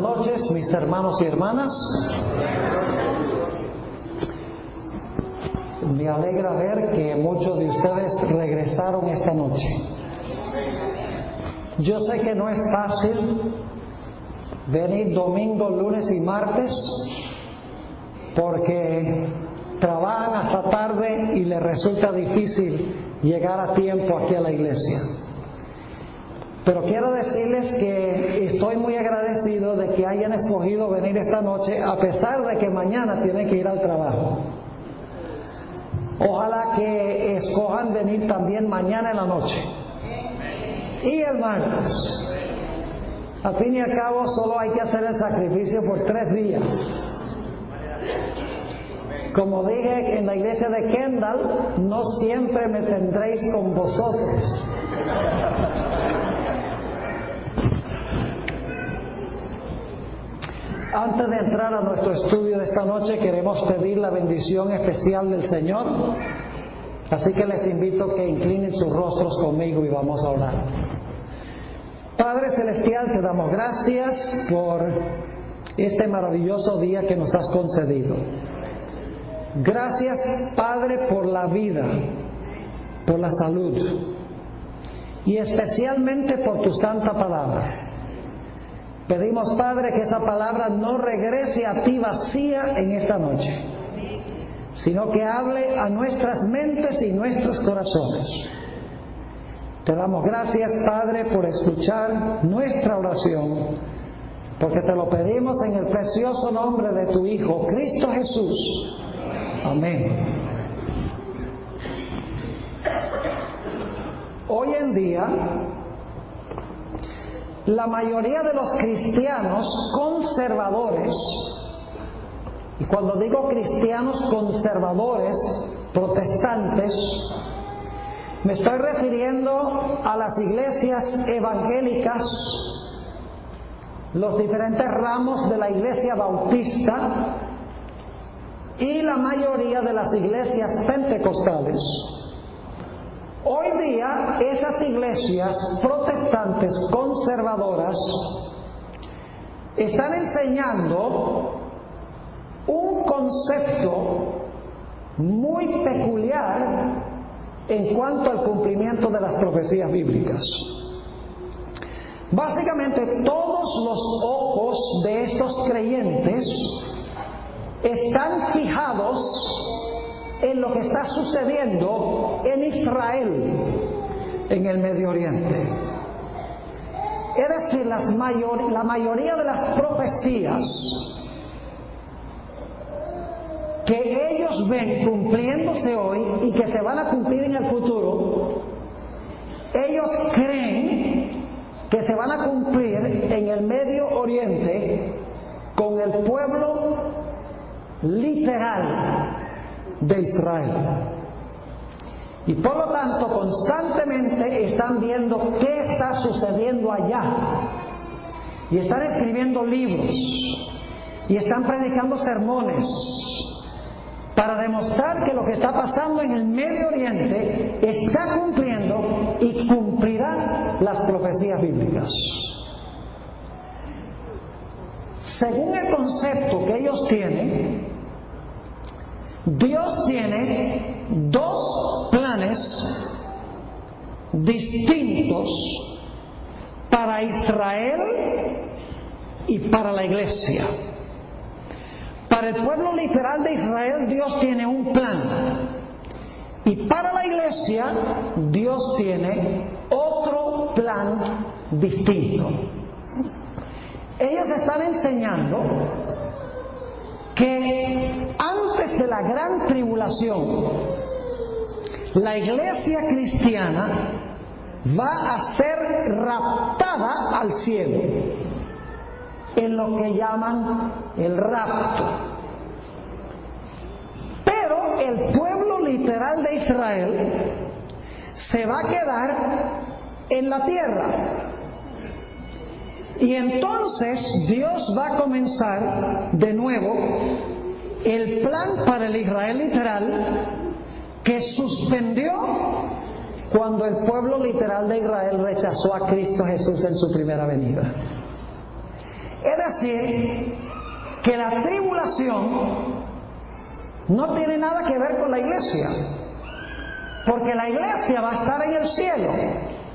noches, mis hermanos y hermanas. Me alegra ver que muchos de ustedes regresaron esta noche. Yo sé que no es fácil venir domingo, lunes y martes porque trabajan hasta tarde y les resulta difícil llegar a tiempo aquí a la iglesia. Pero quiero decirles que estoy muy agradecido de que hayan escogido venir esta noche a pesar de que mañana tienen que ir al trabajo. Ojalá que escojan venir también mañana en la noche y el martes. Al fin y al cabo solo hay que hacer el sacrificio por 3 días. Como dije en la iglesia de Kendall, no siempre me tendréis con vosotros. Antes de entrar a nuestro estudio de esta noche, queremos pedir la bendición especial del Señor. Así que les invito a que inclinen sus rostros conmigo y vamos a orar. Padre Celestial, te damos gracias por este maravilloso día que nos has concedido. Gracias, Padre, por la vida, por la salud y especialmente por tu santa palabra. Pedimos, Padre, que esa palabra no regrese a ti vacía en esta noche, sino que hable a nuestras mentes y nuestros corazones. Te damos gracias, Padre, por escuchar nuestra oración, porque te lo pedimos en el precioso nombre de tu Hijo, Cristo Jesús. Amén. Hoy en día, la mayoría de los cristianos conservadores, y cuando digo cristianos conservadores, protestantes, me estoy refiriendo a las iglesias evangélicas, los diferentes ramos de la iglesia bautista y la mayoría de las iglesias pentecostales. Hoy día esas iglesias protestantes conservadoras están enseñando un concepto muy peculiar en cuanto al cumplimiento de las profecías bíblicas. Básicamente todos los ojos de estos creyentes están fijados en lo que está sucediendo en Israel, en el Medio Oriente. Es decir, la mayoría de las profecías que ellos ven cumpliéndose hoy y que se van a cumplir en el futuro, ellos creen que se van a cumplir en el Medio Oriente con el pueblo literal de Israel. Y por lo tanto constantemente están viendo qué está sucediendo allá y están escribiendo libros y están predicando sermones para demostrar que lo que está pasando en el Medio Oriente está cumpliendo y cumplirá las profecías bíblicas. Según el concepto que ellos tienen, Dios tiene 2 planes distintos para Israel y para la iglesia. Para el pueblo literal de Israel, Dios tiene un plan. Y para la iglesia, Dios tiene otro plan distinto. Ellos están enseñando que antes de la gran tribulación, la iglesia cristiana va a ser raptada al cielo, en lo que llaman el rapto. Pero el pueblo literal de Israel se va a quedar en la tierra. Y entonces Dios va a comenzar de nuevo el plan para el Israel literal que suspendió cuando el pueblo literal de Israel rechazó a Cristo Jesús en su primera venida. Es decir, que la tribulación no tiene nada que ver con la iglesia, porque la iglesia va a estar en el cielo,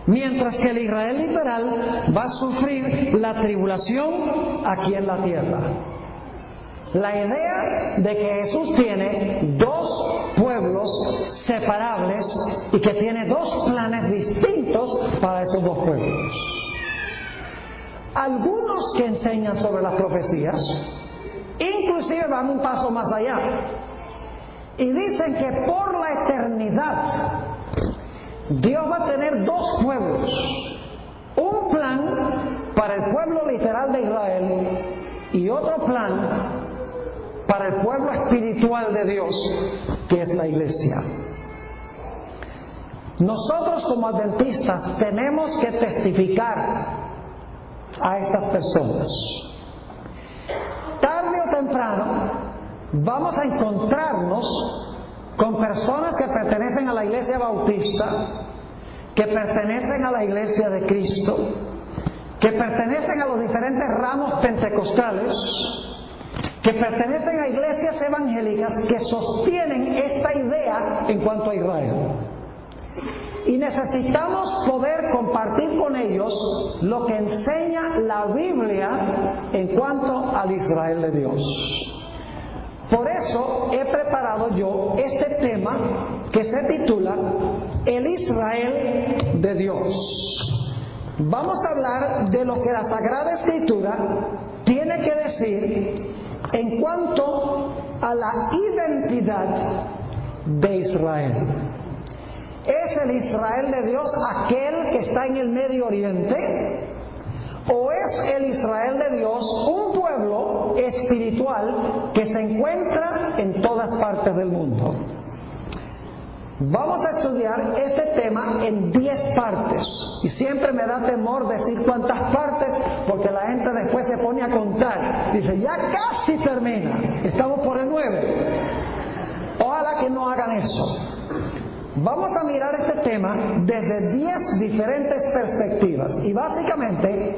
mientras que el Israel literal va a sufrir la tribulación aquí en la tierra. La idea de que Jesús tiene dos pueblos separables y que tiene dos planes distintos para esos dos pueblos. Algunos que enseñan sobre las profecías inclusive van un paso más allá y dicen que por la eternidad Dios va a tener dos pueblos, un plan para el pueblo literal de Israel y otro plan para el pueblo espiritual de Dios, que es la iglesia. Nosotros como adventistas tenemos que testificar a estas personas. Tarde o temprano vamos a encontrarnos con personas que pertenecen a la iglesia bautista, que pertenecen a la iglesia de Cristo, que pertenecen a los diferentes ramos pentecostales, que pertenecen a iglesias evangélicas que sostienen esta idea en cuanto a Israel. Y necesitamos poder compartir con ellos lo que enseña la Biblia en cuanto al Israel de Dios. Por eso he preparado yo este tema que se titula El Israel de Dios. Vamos a hablar de lo que la Sagrada Escritura tiene que decir en cuanto a la identidad de Israel. ¿Es el Israel de Dios aquel que está en el Medio Oriente? ¿O es el Israel de Dios un pueblo espiritual que se encuentra en todas partes del mundo? Vamos a estudiar este tema en 10 partes. Y siempre me da temor decir cuántas partes, porque la gente después se pone a contar. Dice, ya casi termina, estamos por el 9. Ojalá que no hagan eso. Vamos a mirar este tema desde 10 diferentes perspectivas. Y básicamente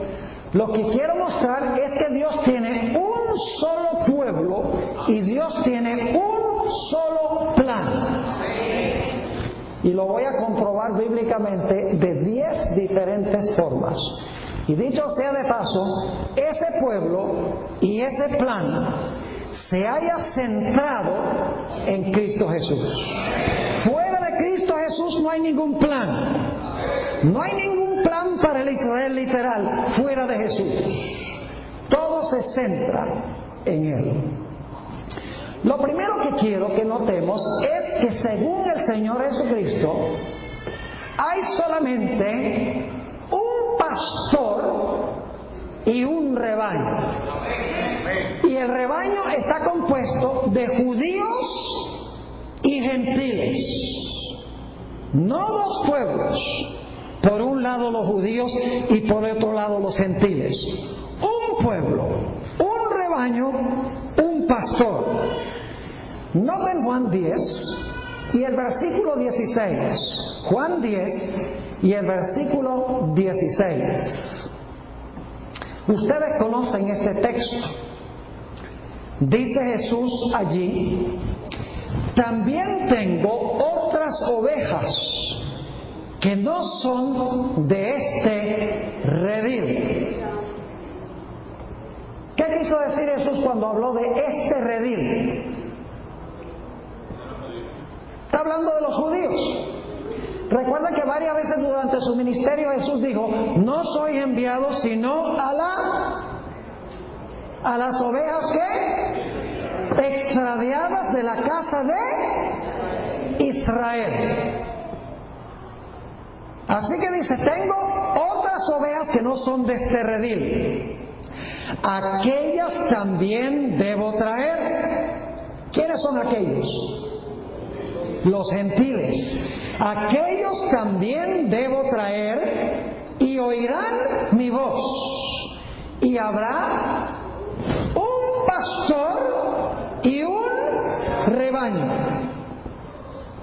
lo que quiero mostrar es que Dios tiene un solo pueblo y Dios tiene un solo plan. Y lo voy a comprobar bíblicamente de 10 diferentes formas. Y dicho sea de paso, ese pueblo y ese plan se haya centrado en Cristo Jesús. Fuera de Cristo Jesús no hay ningún plan. No hay ningún plan para el Israel literal fuera de Jesús. Todo se centra en Él. Lo primero que quiero que notemos es que según el Señor Jesucristo hay solamente un pastor y un rebaño. Y el rebaño está compuesto de judíos y gentiles. No dos pueblos. Por un lado los judíos y por otro lado los gentiles. Un pueblo, un rebaño, un pastor. Noten Juan 10 y el versículo 16. Juan 10 y el versículo 16. Ustedes conocen este texto. Dice Jesús allí: también tengo otras ovejas que no son de este redil. ¿Qué quiso decir Jesús cuando habló de este redil? Está hablando de los judíos. Recuerda que varias veces durante su ministerio Jesús dijo: no soy enviado sino a las ovejas que extraviadas de la casa de Israel. Así que dice: tengo otras ovejas que no son de este redil. Aquellas también debo traer. ¿Quiénes son aquellos? Los gentiles. Aquellos también debo traer y oirán mi voz. Y habrá un pastor y un rebaño.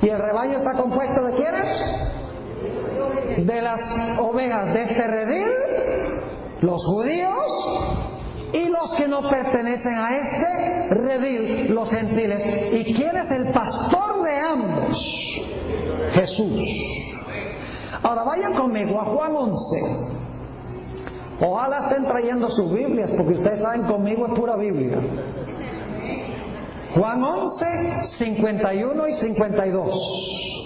¿Y el rebaño está compuesto de quiénes? De las ovejas de este redil, los judíos y los que no pertenecen a este redil, los gentiles. ¿Y quién es el pastor de ambos? Jesús. Ahora vayan conmigo a Juan 11. Ojalá estén trayendo sus Biblias, porque ustedes saben, conmigo es pura Biblia. Juan 11, 51 y 52.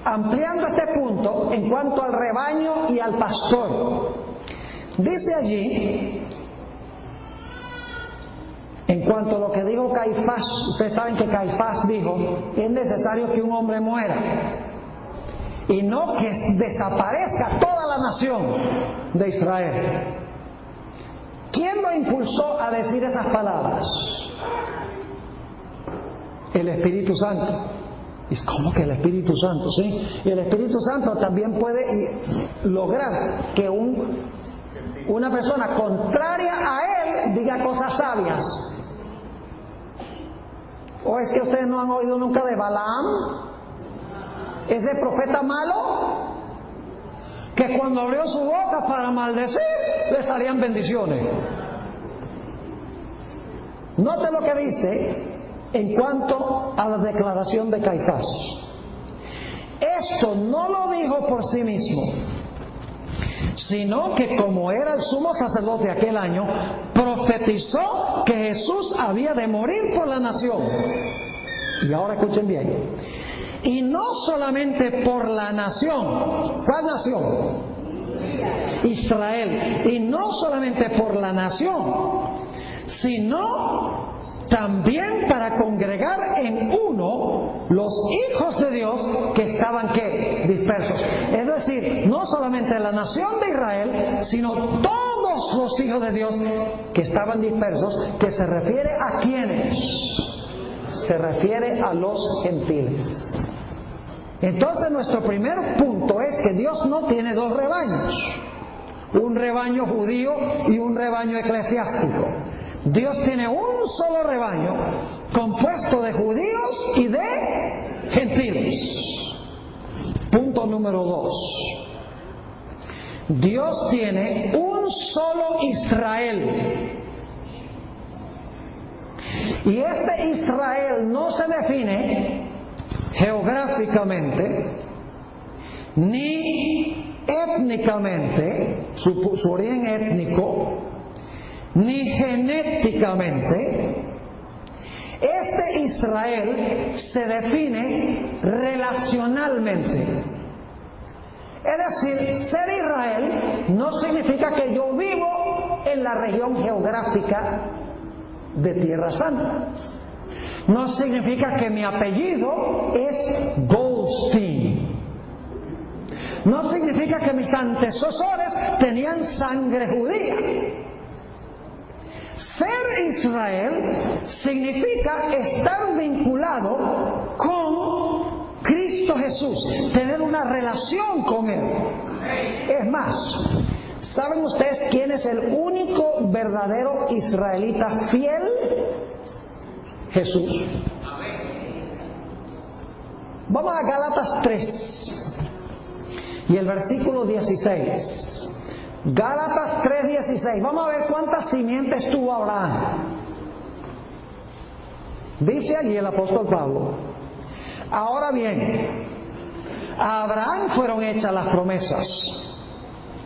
Ampliando este punto en cuanto al rebaño y al pastor. Dice allí, en cuanto a lo que dijo Caifás, ustedes saben que Caifás dijo: es necesario que un hombre muera y no que desaparezca toda la nación de Israel. ¿Quién lo impulsó a decir esas palabras? El Espíritu Santo. ¿Cómo que el Espíritu Santo? Sí. Y el Espíritu Santo también puede lograr que una persona contraria a él diga cosas sabias. ¿O es que ustedes no han oído nunca de Balaam? Ese profeta malo, que cuando abrió su boca para maldecir, le salían bendiciones. Note lo que dice en cuanto a la declaración de Caifás. Esto no lo dijo por sí mismo, sino que como era el sumo sacerdote aquel año, profetizó que Jesús había de morir por la nación. Y ahora escuchen bien. Y no solamente por la nación. ¿Cuál nación? Israel. Y no solamente por la nación, sino también para congregar en uno los hijos de Dios que estaban ¿qué? Dispersos. Es decir, no solamente la nación de Israel, sino todos los hijos de Dios que estaban dispersos, que se refiere a ¿quiénes? Se refiere a los gentiles. Entonces nuestro primer punto es que Dios no tiene dos rebaños, un rebaño judío y un rebaño eclesiástico. Dios tiene un solo rebaño compuesto de judíos y de gentiles. Punto número 2. Dios tiene un solo Israel. Y este Israel no se define geográficamente ni étnicamente, su origen étnico, ni genéticamente. Este Israel se define relacionalmente. Es decir, ser Israel no significa que yo vivo en la región geográfica de Tierra Santa. No significa que mi apellido es Goldstein. No significa que mis antecesores tenían sangre judía. Ser Israel significa estar vinculado con Cristo Jesús, tener una relación con Él. Es más, ¿saben ustedes quién es el único verdadero israelita fiel? Jesús. Vamos a Gálatas 3 y el versículo 16. Gálatas 3:16. Vamos a ver cuántas simientes tuvo Abraham. Dice allí el apóstol Pablo: ahora bien, a Abraham fueron hechas las promesas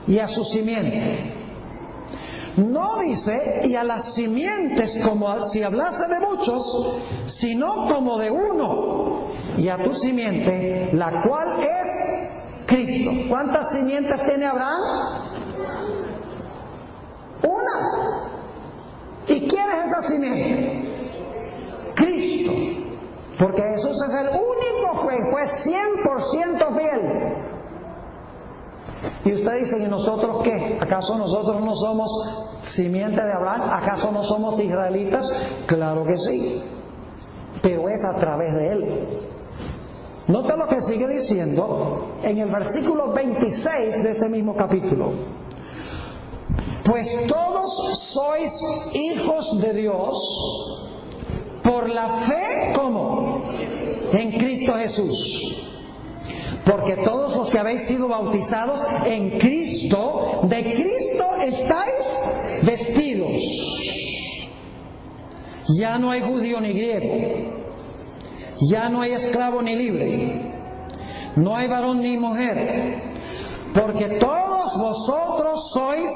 y a su simiente. No dice y a las simientes como si hablase de muchos, sino como de uno, y a tu simiente, la cual es Cristo. ¿Cuántas simientes tiene Abraham? Una. ¿Y quién es esa simiente? Cristo. Porque Jesús es el único que fue 100% fiel. Y usted dice: ¿y nosotros qué? ¿Acaso nosotros no somos simiente de Abraham? ¿Acaso no somos israelitas? Claro que sí, pero es a través de él. Nota lo que sigue diciendo en el versículo 26 de ese mismo capítulo: pues todos sois hijos de Dios por la fe, ¿cómo? En Cristo Jesús. Porque todos los que habéis sido bautizados en Cristo, de Cristo estáis vestidos. Ya no hay judío ni griego, ya no hay esclavo ni libre, no hay varón ni mujer, porque todos vosotros sois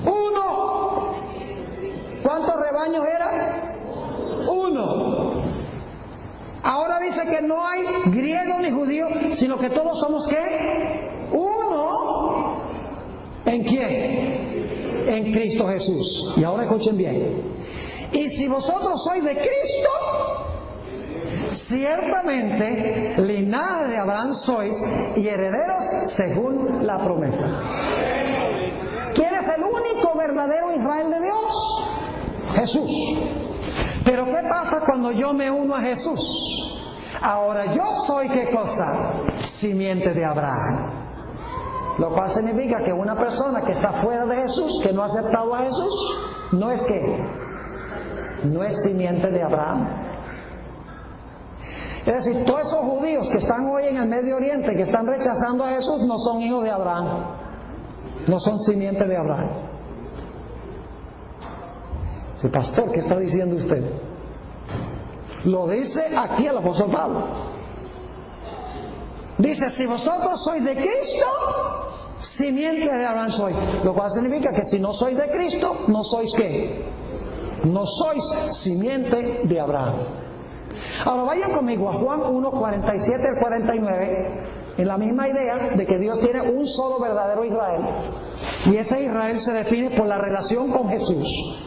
uno. ¿Cuántos rebaños eran? Uno. Ahora dice que no hay griego ni judío, sino que todos somos ¿qué? Uno. ¿En quién? En Cristo Jesús. Y ahora escuchen bien. Y si vosotros sois de Cristo, ciertamente linaje de Abraham sois y herederos según la promesa. ¿Quién es el único verdadero Israel de Dios? Jesús. Pero ¿qué pasa cuando yo me uno a Jesús? Ahora yo soy ¿qué cosa? Simiente de Abraham. Lo cual significa que una persona que está fuera de Jesús, que no ha aceptado a Jesús, no es que no es simiente de Abraham. Es decir, todos esos judíos que están hoy en el Medio Oriente, que están rechazando a Jesús, no son hijos de Abraham, no son simiente de Abraham. Sí, pastor, ¿qué está diciendo usted? Lo dice aquí el apóstol Pablo. Dice, si vosotros sois de Cristo, simiente de Abraham sois. Lo cual significa que si no sois de Cristo, no sois ¿qué? No sois simiente de Abraham. Ahora vayan conmigo a Juan 1, 47 al 49, en la misma idea de que Dios tiene un solo verdadero Israel. Y ese Israel se define por la relación con Jesús.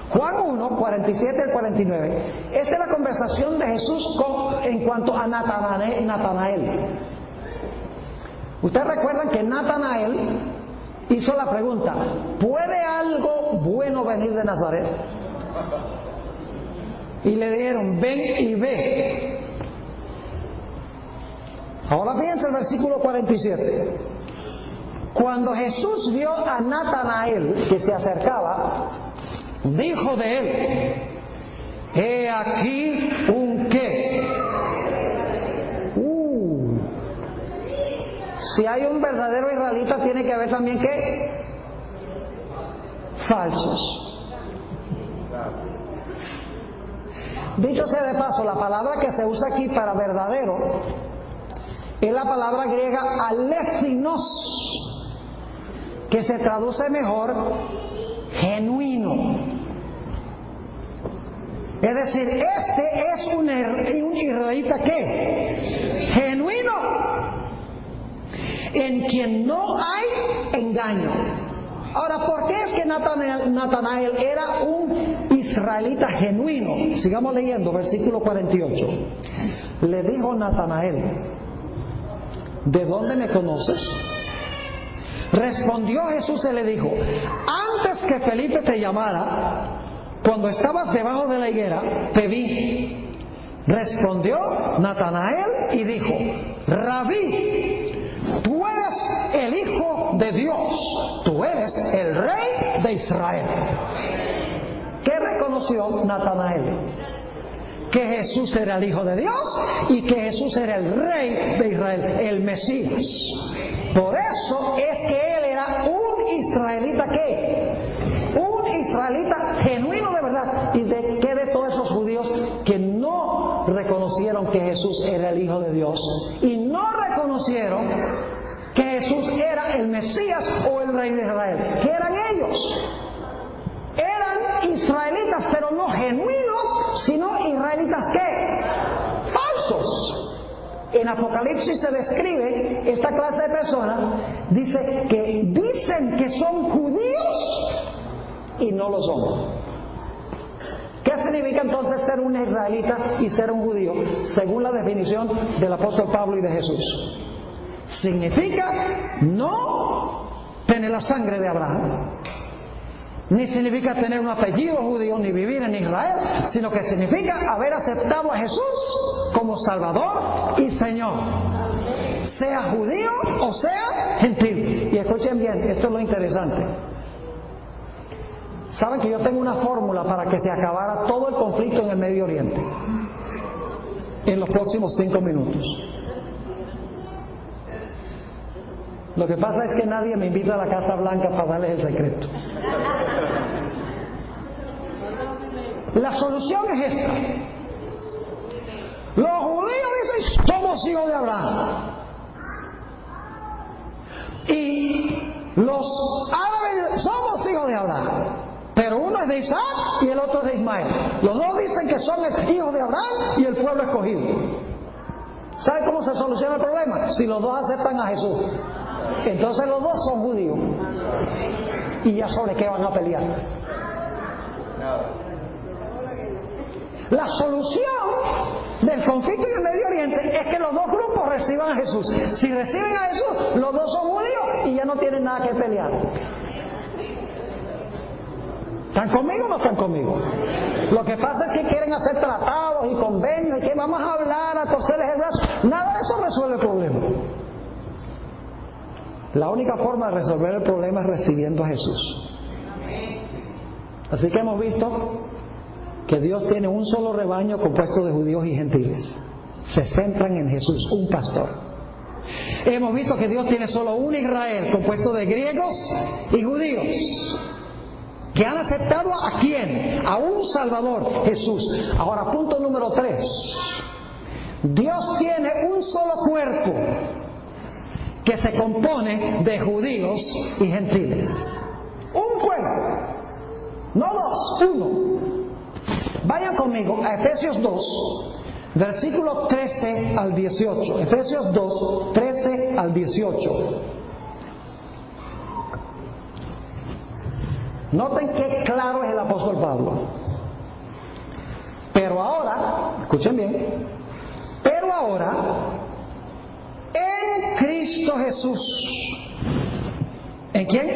Juan 1, 47 al 49. Esta es la conversación de Jesús en cuanto a Natanael. Ustedes recuerdan que Natanael hizo la pregunta: ¿puede algo bueno venir de Nazaret? Y le dijeron: ven y ve. Ahora fíjense el versículo 47. Cuando Jesús vio a Natanael que se acercaba, dijo de él: he aquí un qué. Si hay un verdadero israelita, tiene que haber también qué. Falsos. Dicho sea de paso, la palabra que se usa aquí para verdadero es la palabra griega alesinos, que se traduce mejor genuino. Es decir, este es un israelita ¿qué? Genuino, en quien no hay engaño. Ahora, ¿por qué es que Natanael era un israelita genuino? Sigamos leyendo, versículo 48. Le dijo Natanael: ¿de dónde me conoces? Respondió Jesús y le dijo: antes que Felipe te llamara, cuando estabas debajo de la higuera, te vi. Respondió Natanael y dijo: Rabí, tú eres el Hijo de Dios, tú eres el Rey de Israel. ¿Qué reconoció Natanael? Que Jesús era el Hijo de Dios y que Jesús era el Rey de Israel, el Mesías. Por eso es que él era un israelita ¿qué? Un israelita genuino de verdad. ¿Y de qué de todos esos judíos que no reconocieron que Jesús era el Hijo de Dios y no reconocieron que Jesús era el Mesías o el Rey de Israel? ¿Qué eran ellos? Eran israelitas, pero no genuinos, sino israelitas ¿qué? Falsos. En Apocalipsis se describe esta clase de personas. Dice que dicen que son judíos y no lo son. ¿Qué significa entonces ser un israelita y ser un judío? Según la definición del apóstol Pablo y de Jesús, significa no tener la sangre de Abraham, ni significa tener un apellido judío, ni vivir en Israel, sino que significa haber aceptado a Jesús como Salvador y Señor, sea judío o sea gentil. Y escuchen bien, esto es lo interesante. Saben que yo tengo una fórmula para que se acabara todo el conflicto en el Medio Oriente en los próximos 5 minutos. Lo que pasa es que nadie me invita a la Casa Blanca para darles el secreto. La solución es esta. Los judíos dicen, somos hijos de Abraham. Y los árabes, somos hijos de Abraham. Pero uno es de Isaac y el otro es de Ismael. Los dos dicen que son hijos de Abraham y el pueblo escogido. ¿Sabe cómo se soluciona el problema? Si los dos aceptan a Jesús. Entonces los dos son judíos. ¿Y ya sobre qué van a pelear? La solución del conflicto en el Medio Oriente es que los dos grupos reciban a Jesús. Si reciben a Jesús, los dos son judíos y ya no tienen nada que pelear. ¿Están conmigo o no están conmigo? Lo que pasa es que quieren hacer tratados y convenios y que vamos a hablar, a torcerles el brazo. Nada de eso resuelve el problema. La única forma de resolver el problema es recibiendo a Jesús. Así que hemos visto que Dios tiene un solo rebaño compuesto de judíos y gentiles. Se centran en Jesús, un pastor. Hemos visto que Dios tiene solo un Israel compuesto de griegos y judíos, que han aceptado ¿a quién? A un Salvador, Jesús. Ahora, punto número 3. Dios tiene un solo cuerpo que se compone de judíos y gentiles. Un cuerpo, no dos, uno. Vayan conmigo a Efesios 2, versículo 13 al 18. Efesios 2, 13 al 18. Noten qué claro es el apóstol Pablo. Pero ahora, escuchen bien, pero ahora, en Cristo Jesús. ¿En quién?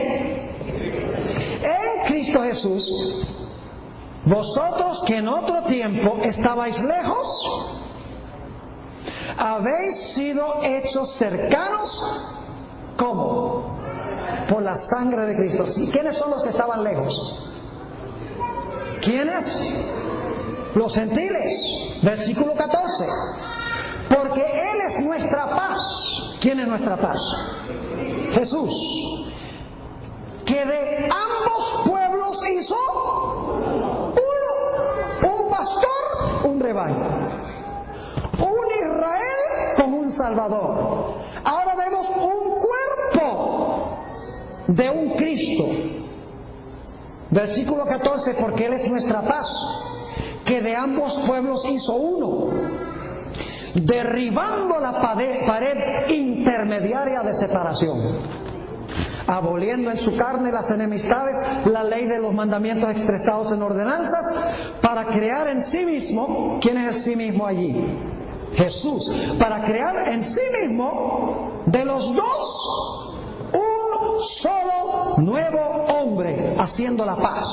En Cristo Jesús. Vosotros que en otro tiempo estabais lejos, habéis sido hechos cercanos, ¿cómo? Por la sangre de Cristo. ¿Y quiénes son los que estaban lejos? ¿Quiénes? Los gentiles. Versículo 14. Porque Él es nuestra paz. ¿Quién es nuestra paz? Jesús. Que de ambos pueblos hizo un pastor, un rebaño. Un Israel con un Salvador. Ahora vemos un cuerpo de un Cristo. Versículo 14, porque Él es nuestra paz, que de ambos pueblos hizo uno, derribando la pared intermediaria de separación, aboliendo en su carne las enemistades, la ley de los mandamientos expresados en ordenanzas, para crear en sí mismo, ¿quién es el sí mismo allí? Jesús, para crear en sí mismo de los dos un solo nuevo hombre, haciendo la paz,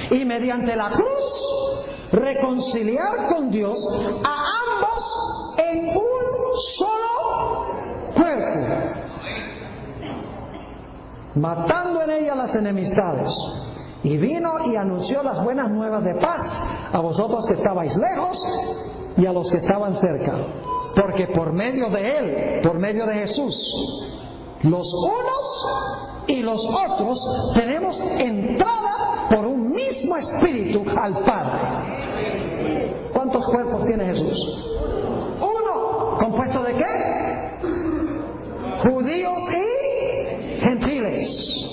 y mediante la cruz reconciliar con Dios a ambos en un solo cuerpo, matando en ella las enemistades. Y vino y anunció las buenas nuevas de paz a vosotros que estabais lejos y a los que estaban cerca, porque por medio de Él, por medio de Jesús, los unos y los otros tenemos entrada por un mismo espíritu al Padre. ¿Cuántos cuerpos tiene Jesús? Uno. ¿Compuesto de qué? Judíos y gentiles.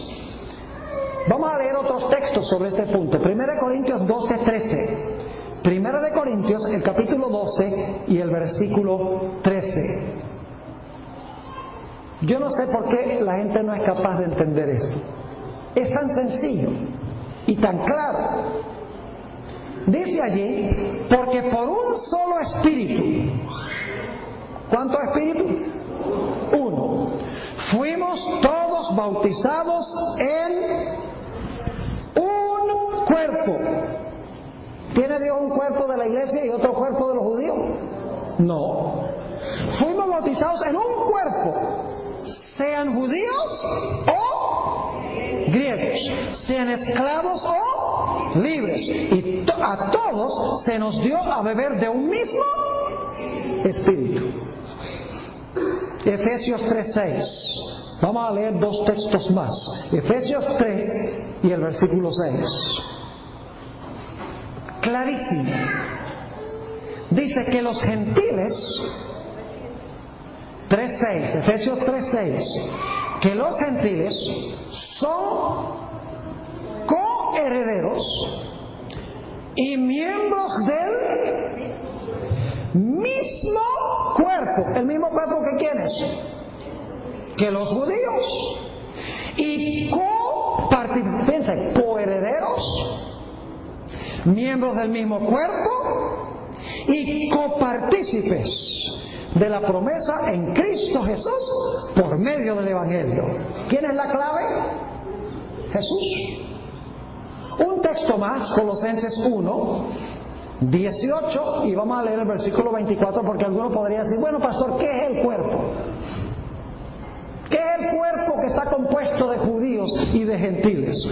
Vamos a leer otros textos sobre este punto. 1 Corintios 12, 13. 1 Corintios, el capítulo 12 y el versículo 13. Yo no sé por qué la gente no es capaz de entender esto. Es tan sencillo y tan claro. Dice allí, porque por un solo espíritu. ¿Cuántos espíritus? Uno. Fuimos todos bautizados en un cuerpo. ¿Tiene Dios un cuerpo de la iglesia y otro cuerpo de los judíos? No. Fuimos bautizados en un cuerpo, sean judíos o griegos, sean esclavos o libres, y a todos se nos dio a beber de un mismo espíritu. Efesios 3:6. Vamos a leer dos textos más. Efesios 3 y el versículo 6. clarísimo. Dice que los gentiles, 3:6, Efesios 3:6, que los gentiles son coherederos y miembros del mismo cuerpo. ¿El mismo cuerpo que quiénes? Que los judíos. Y fíjense, coherederos, miembros del mismo cuerpo y copartícipes de la promesa en Cristo Jesús por medio del Evangelio. ¿Quién es la clave? Jesús. Un texto más, Colosenses 1:18, y vamos a leer el versículo 24 porque alguno podría decir, bueno, pastor, ¿qué es el cuerpo? ¿Qué es el cuerpo que está compuesto de judíos y de gentiles?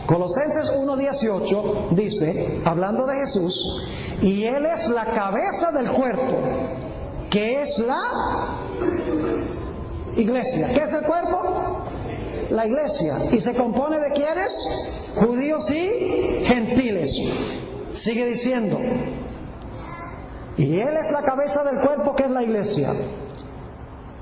Colosenses 1:18 dice, hablando de Jesús, y Él es la cabeza del cuerpo, que es la iglesia. ¿Qué es el cuerpo? La iglesia. ¿Y se compone de quiénes? Judíos y gentiles. Sigue diciendo, y Él es la cabeza del cuerpo, que es la iglesia,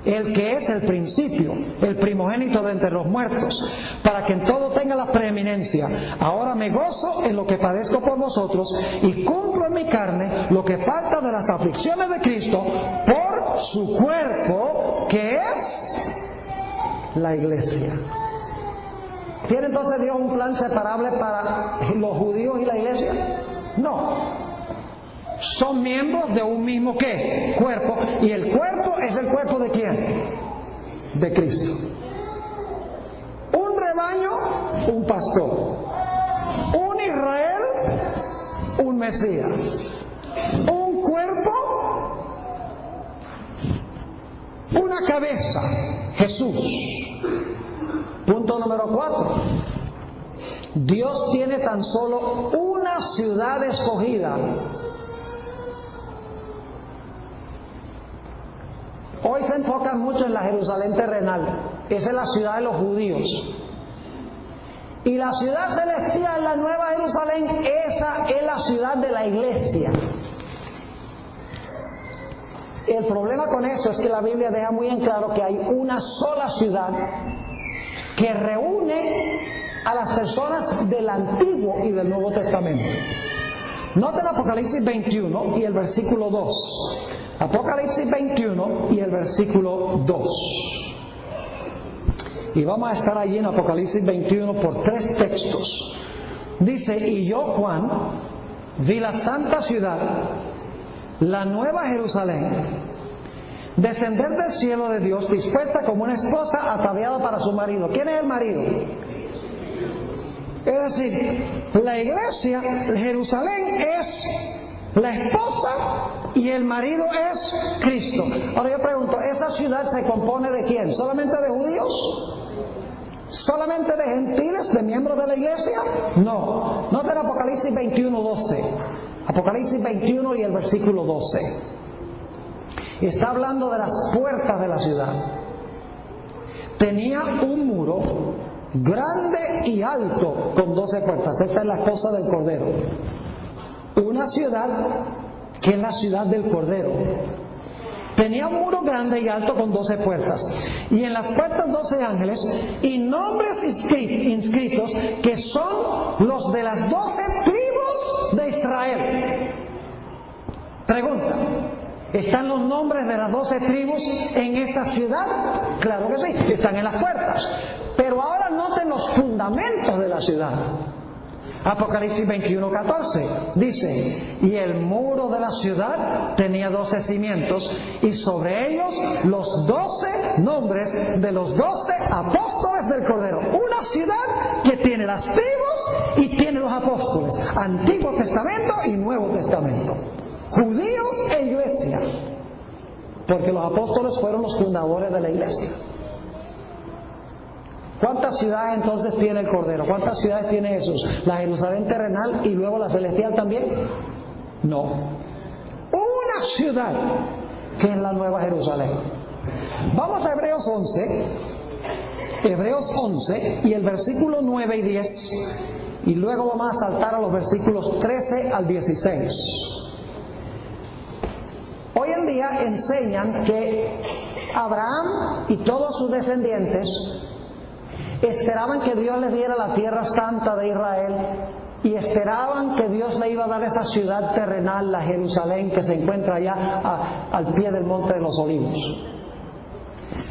el que es el principio, el primogénito de entre los muertos, para que en todo tenga la preeminencia. Ahora me gozo en lo que padezco por vosotros y cumplo en mi carne lo que falta de las aflicciones de Cristo por su cuerpo, que es la iglesia. ¿Tiene entonces Dios un plan separable para los judíos y la iglesia? No. Son miembros de un mismo ¿qué? Cuerpo. ¿Y el cuerpo es el cuerpo de quién? De Cristo. Un rebaño, un pastor. Un Israel, un Mesías. Un cuerpo, una cabeza, Jesús. Punto número 4. Dios tiene tan solo una ciudad escogida. Hoy se enfocan mucho en la Jerusalén terrenal. Esa es la ciudad de los judíos. Y la ciudad celestial, la nueva Jerusalén, esa es la ciudad de la iglesia. El problema con eso es que la Biblia deja muy en claro que hay una sola ciudad que reúne a las personas del Antiguo y del Nuevo Testamento. Noten Apocalipsis 21 y el versículo 2. Apocalipsis 21 y el versículo 2. Y vamos a estar allí en Apocalipsis 21 por 3 textos. Dice, y yo, Juan, vi la santa ciudad, la nueva Jerusalén, descender del cielo de Dios, dispuesta como una esposa ataviada para su marido. ¿Quién es el marido? Es decir, la iglesia, Jerusalén, es la esposa y el marido es Cristo. Ahora yo pregunto, ¿esa ciudad se compone de quién? ¿Solamente de judíos? ¿Solamente de gentiles, de miembros de la iglesia? No. Noten Apocalipsis 21:12. Apocalipsis 21 y el versículo 12. Está hablando de las puertas de la ciudad. Tenía un muro grande y alto con 12 puertas. Esta es la esposa del Cordero. Una ciudad que es la ciudad del Cordero. Tenía un muro grande y alto con 12 puertas. Y en las puertas 12 ángeles y nombres inscritos que son los de las 12 tribus de Israel. Pregunta, ¿están los nombres de las 12 tribus en esta ciudad? Claro que sí, están en las puertas. Pero ahora noten los fundamentos de la ciudad. Apocalipsis 21:14 dice, y el muro de la ciudad tenía 12 cimientos y sobre ellos los 12 nombres de los 12 apóstoles del Cordero. Una ciudad que tiene las tribus y tiene los apóstoles, Antiguo Testamento y Nuevo Testamento, judíos e iglesia, porque los apóstoles fueron los fundadores de la iglesia. ¿Cuántas ciudades entonces tiene el Cordero? ¿Cuántas ciudades tiene Jesús? ¿La Jerusalén terrenal y luego la celestial también? No. Una ciudad que es la Nueva Jerusalén. Vamos a Hebreos 11. Hebreos 11 y el versículo 9 y 10 y luego vamos a saltar a los versículos 13 al 16. Hoy en día enseñan que Abraham y todos sus descendientes esperaban que Dios les diera la tierra santa de Israel y esperaban que Dios le iba a dar esa ciudad terrenal, la Jerusalén, que se encuentra allá al pie del Monte de los Olivos.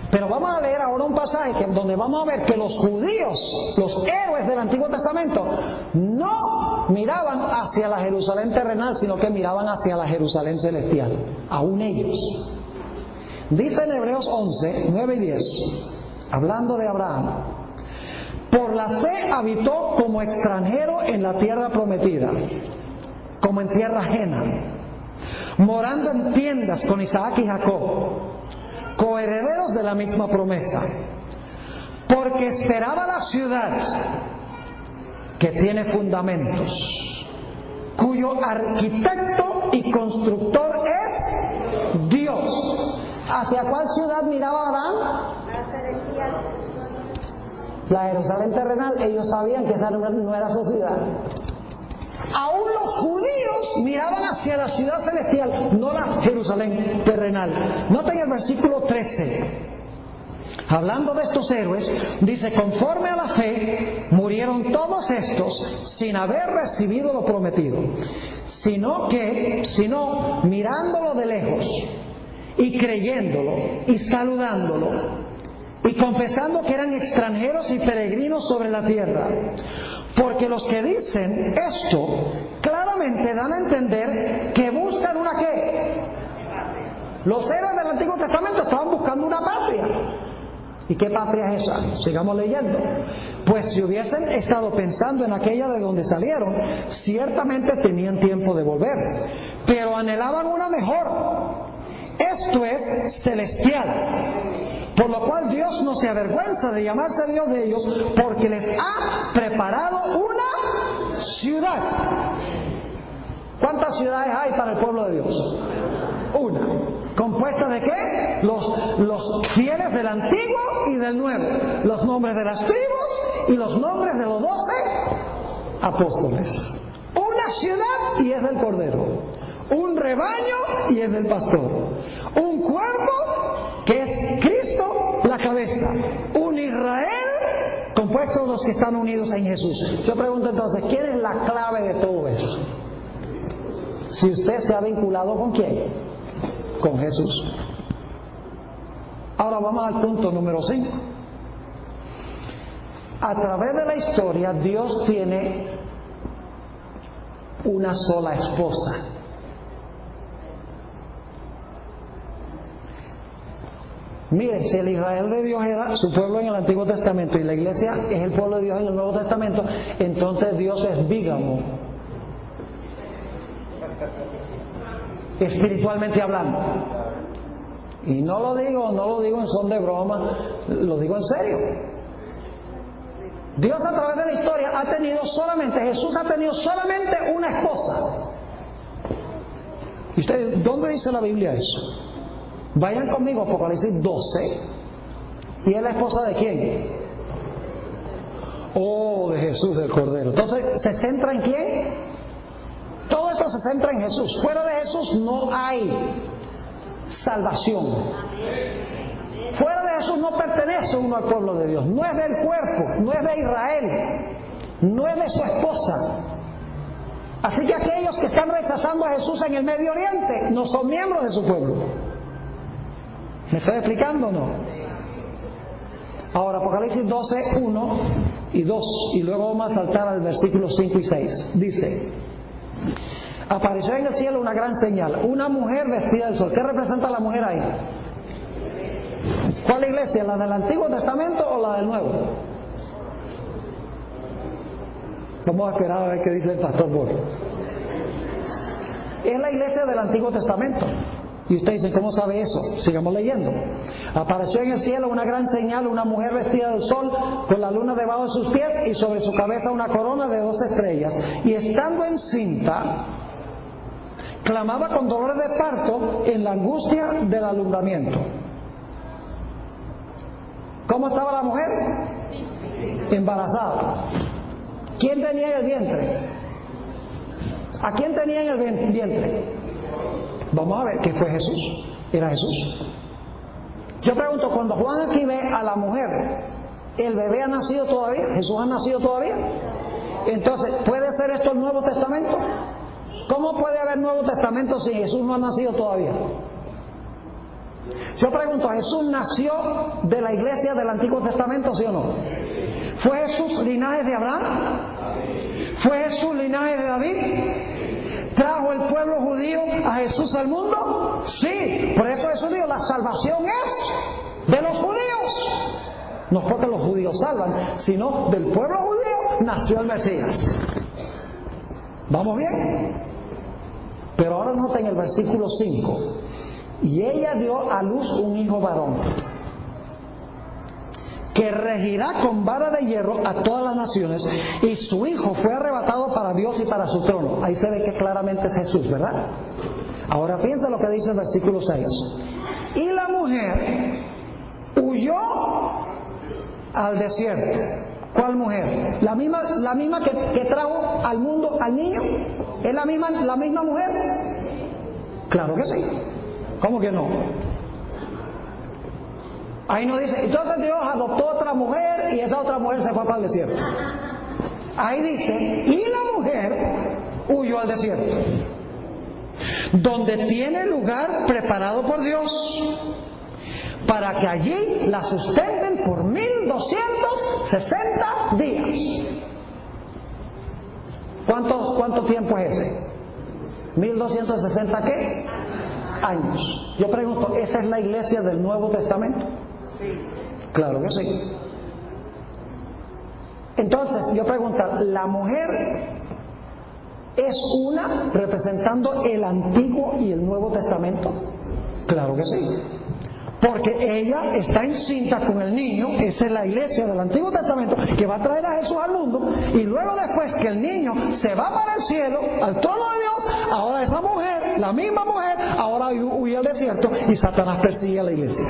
Pero vamos a leer ahora un pasaje donde vamos a ver que los judíos, los héroes del Antiguo Testamento, no miraban hacia la Jerusalén terrenal, sino que miraban hacia la Jerusalén celestial, aún ellos. Dice en Hebreos 11, 9 y 10, hablando de Abraham: por la fe habitó como extranjero en la tierra prometida, como en tierra ajena, morando en tiendas con Isaac y Jacob, coherederos de la misma promesa, porque esperaba la ciudad que tiene fundamentos, cuyo arquitecto y constructor es Dios. ¿Hacia cuál ciudad miraba Abraham? La Jerusalén terrenal. Ellos sabían que esa no era su ciudad. Aún los judíos miraban hacia la ciudad celestial, no la Jerusalén terrenal. Noten el versículo 13. Hablando de estos héroes, dice: conforme a la fe murieron todos estos sin haber recibido lo prometido, sino mirándolo de lejos y creyéndolo y saludándolo y confesando que eran extranjeros y peregrinos sobre la tierra. Porque los que dicen esto claramente dan a entender que buscan una ¿qué? Los héroes del Antiguo Testamento estaban buscando una patria. ¿Y qué patria es esa? Sigamos leyendo. Pues si hubiesen estado pensando en aquella de donde salieron, ciertamente tenían tiempo de volver, pero anhelaban una mejor, esto es celestial. Por lo cual Dios no se avergüenza de llamarse Dios de ellos, porque les ha preparado una ciudad. ¿Cuántas ciudades hay para el pueblo de Dios? Una. ¿Compuesta de qué? Los fieles del Antiguo y del Nuevo. Los nombres de las tribus y los nombres de los 12 apóstoles. Una ciudad y es del Cordero. Un rebaño y es del pastor. Un cuerpo que es Cristo la cabeza. Un Israel compuesto de los que están unidos en Jesús. Yo pregunto entonces, ¿quién es la clave de todo eso? Si usted se ha vinculado ¿con quién? Con Jesús. Ahora vamos al punto número 5. A través de la historia, Dios tiene una sola esposa. Miren, si el Israel de Dios era su pueblo en el Antiguo Testamento y la iglesia es el pueblo de Dios en el Nuevo Testamento, entonces Dios es bígamo, espiritualmente hablando. Y no lo digo en son de broma, lo digo en serio. Dios a través de la historia Jesús ha tenido solamente una esposa. ¿Y ustedes dónde dice la Biblia eso? Vayan conmigo a Apocalipsis 12. ¿Y es la esposa de quién? Oh, de Jesús el Cordero. Entonces, ¿se centra en quién? Todo esto se centra en Jesús. Fuera de Jesús no hay salvación. Fuera de Jesús no pertenece uno al pueblo de Dios. No es del cuerpo, no es de Israel, no es de su esposa. Así que aquellos que están rechazando a Jesús en el Medio Oriente no son miembros de su pueblo. ¿Me estoy explicando o no? Ahora, Apocalipsis 12, 1 y 2, y luego vamos a saltar al versículo 5 y 6. Dice: apareció en el cielo una gran señal, una mujer vestida del sol. ¿Qué representa la mujer ahí? ¿Cuál iglesia? ¿La del Antiguo Testamento o la del Nuevo? Vamos a esperar a ver qué dice el pastor Borges. Es la iglesia del Antiguo Testamento. Y usted dice, ¿cómo sabe eso? Sigamos leyendo. Apareció en el cielo una gran señal, una mujer vestida del sol, con la luna debajo de sus pies y sobre su cabeza una corona de 12 estrellas. Y estando encinta, clamaba con dolores de parto en la angustia del alumbramiento. ¿Cómo estaba la mujer? Embarazada. ¿Quién tenía en el vientre? ¿A quién tenía en el vientre? Vamos a ver, ¿qué fue Jesús? ¿Era Jesús? Yo pregunto, cuando Juan aquí ve a la mujer, ¿el bebé ha nacido todavía? ¿Jesús ha nacido todavía? Entonces, ¿puede ser esto el Nuevo Testamento? ¿Cómo puede haber Nuevo Testamento si Jesús no ha nacido todavía? Yo pregunto, ¿Jesús nació de la iglesia del Antiguo Testamento, sí o no? ¿Fue Jesús linaje de Abraham? ¿Fue Jesús linaje de David? ¿Trajo el pueblo judío a Jesús al mundo? Sí, por eso Jesús dijo, la salvación es de los judíos. No es porque los judíos salvan, sino del pueblo judío nació el Mesías. ¿Vamos bien? Pero ahora noten el versículo 5. Y ella dio a luz un hijo varón, que regirá con vara de hierro a todas las naciones, y su hijo fue arrebatado para Dios y para su trono. Ahí se ve que claramente es Jesús, ¿verdad? Ahora piensa lo que dice el versículo 6. Y la mujer huyó al desierto. ¿Cuál mujer? ¿La misma que trajo al mundo al niño? ¿Es la misma mujer? Claro que sí. ¿Cómo que no? Ahí no dice, entonces Dios adoptó otra mujer y esa otra mujer se fue para el desierto. Ahí dice, y la mujer huyó al desierto, donde tiene lugar preparado por Dios, para que allí la sustenten por 1260 días. ¿Cuánto tiempo es ese? 1260 ¿qué? Años. Yo pregunto, ¿esa es la iglesia del Nuevo Testamento? Sí. Claro que sí. Entonces, yo pregunto, ¿la mujer es una representando el Antiguo y el Nuevo Testamento? Claro que sí. Porque ella está encinta con el niño, esa es la iglesia del Antiguo Testamento, que va a traer a Jesús al mundo, y luego después que el niño se va para el cielo, al trono de Dios, ahora esa mujer, la misma mujer, ahora huye al desierto y Satanás persigue a la iglesia.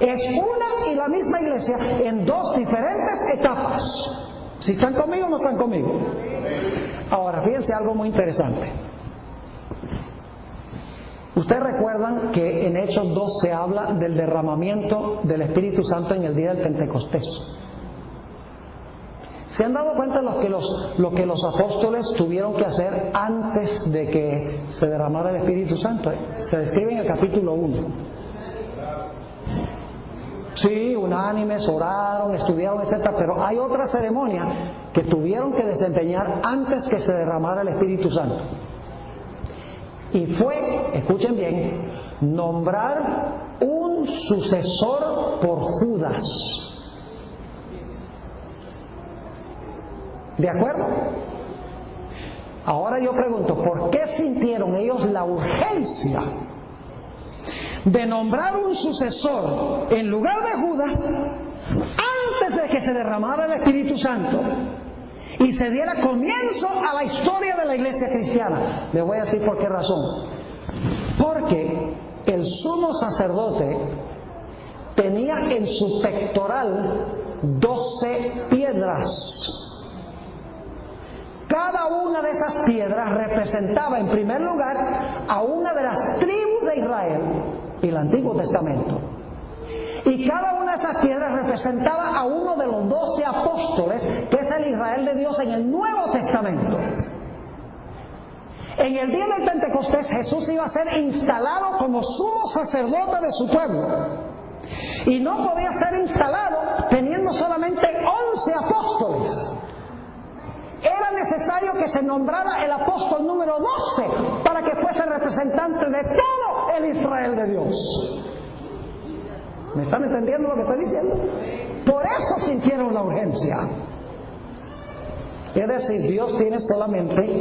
Es una y la misma iglesia en dos diferentes etapas. Si están conmigo o no están conmigo. Ahora, fíjense algo muy interesante. Ustedes recuerdan que en Hechos 2 se habla del derramamiento del Espíritu Santo en el día del Pentecostés. ¿Se han dado cuenta lo que los apóstoles tuvieron que hacer antes de que se derramara el Espíritu Santo? Se describe en el capítulo 1. Sí, unánimes, oraron, estudiaron, etc. Pero hay otra ceremonia que tuvieron que desempeñar antes que se derramara el Espíritu Santo. Y fue, escuchen bien, nombrar un sucesor por Judas. ¿De acuerdo? Ahora yo pregunto, ¿por qué sintieron ellos la urgencia de nombrar un sucesor en lugar de Judas antes de que se derramara el Espíritu Santo y se diera comienzo a la historia de la iglesia cristiana? Les voy a decir por qué razón. Porque el sumo sacerdote tenía en su pectoral 12 piedras. Cada una de esas piedras representaba en primer lugar a una de las tribus de Israel, el Antiguo Testamento. Y cada una de esas piedras representaba a uno de los 12 apóstoles, que es el Israel de Dios en el Nuevo Testamento. En el día del Pentecostés Jesús iba a ser instalado como sumo sacerdote de su pueblo. Y no podía ser instalado teniendo solamente 11 apóstoles. Era necesario que se nombrara el apóstol número 12 para que fuese representante de todo el Israel de Dios. ¿Me están entendiendo lo que estoy diciendo? Por eso sintieron la urgencia. Es decir,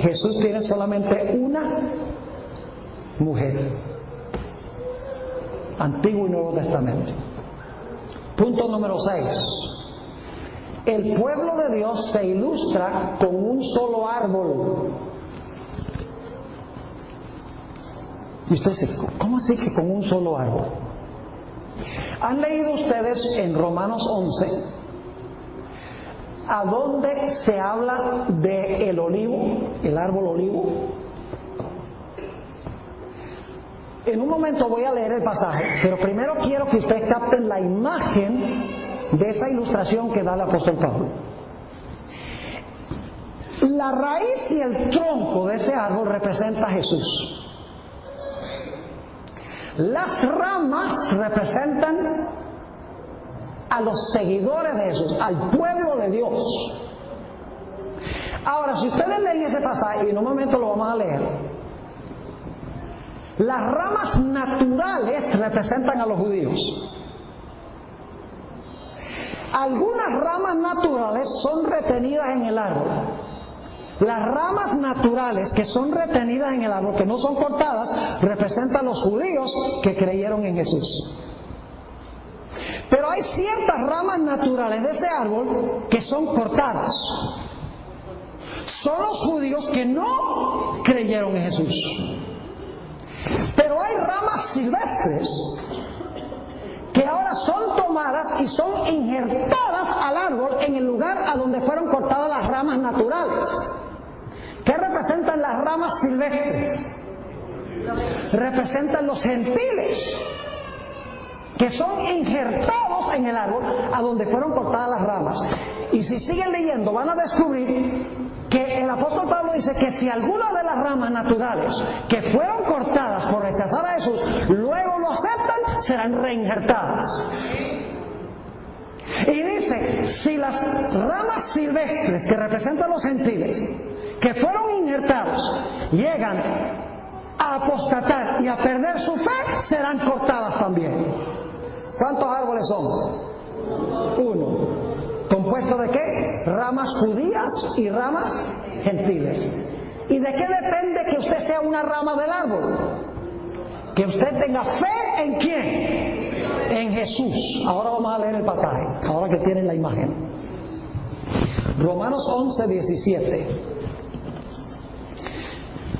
Jesús tiene solamente una mujer. Antiguo y Nuevo Testamento. Punto número 6. El pueblo de Dios se ilustra con un solo árbol. Y usted dice, ¿cómo así que con un solo árbol? ¿Han leído ustedes en Romanos 11 a dónde se habla de el olivo, el árbol olivo? En un momento voy a leer el pasaje, pero primero quiero que ustedes capten la imagen de esa ilustración que da el apóstol Pablo. La raíz y el tronco de ese árbol representa a Jesús. Las ramas representan a los seguidores de Jesús, al pueblo de Dios. Ahora, si ustedes leen ese pasaje, y en un momento lo vamos a leer, las ramas naturales representan a los judíos. Algunas ramas naturales son retenidas en el árbol. Las ramas naturales que son retenidas en el árbol, que no son cortadas, representan a los judíos que creyeron en Jesús. Pero hay ciertas ramas naturales de ese árbol que son cortadas. Son los judíos que no creyeron en Jesús. Pero hay ramas silvestres que ahora son tomadas y son injertadas al árbol en el lugar a donde fueron cortadas las ramas naturales. ¿Qué representan las ramas silvestres? Representan los gentiles que son injertados en el árbol a donde fueron cortadas las ramas. Y si siguen leyendo van a descubrir que el apóstol Pablo dice que si alguna de las ramas naturales que fueron cortadas por rechazar a Jesús luego lo aceptan, serán reinjertadas. Y dice, si las ramas silvestres que representan los gentiles que fueron injertados llegan a apostatar y a perder su fe, serán cortadas también. ¿Cuántos árboles son? Uno. ¿Compuesto de qué? Ramas judías y ramas gentiles. ¿Y de qué depende que usted sea una rama del árbol? Que usted tenga fe ¿en quién? En Jesús. Ahora vamos a leer el pasaje, ahora que tienen la imagen. Romanos 11:17.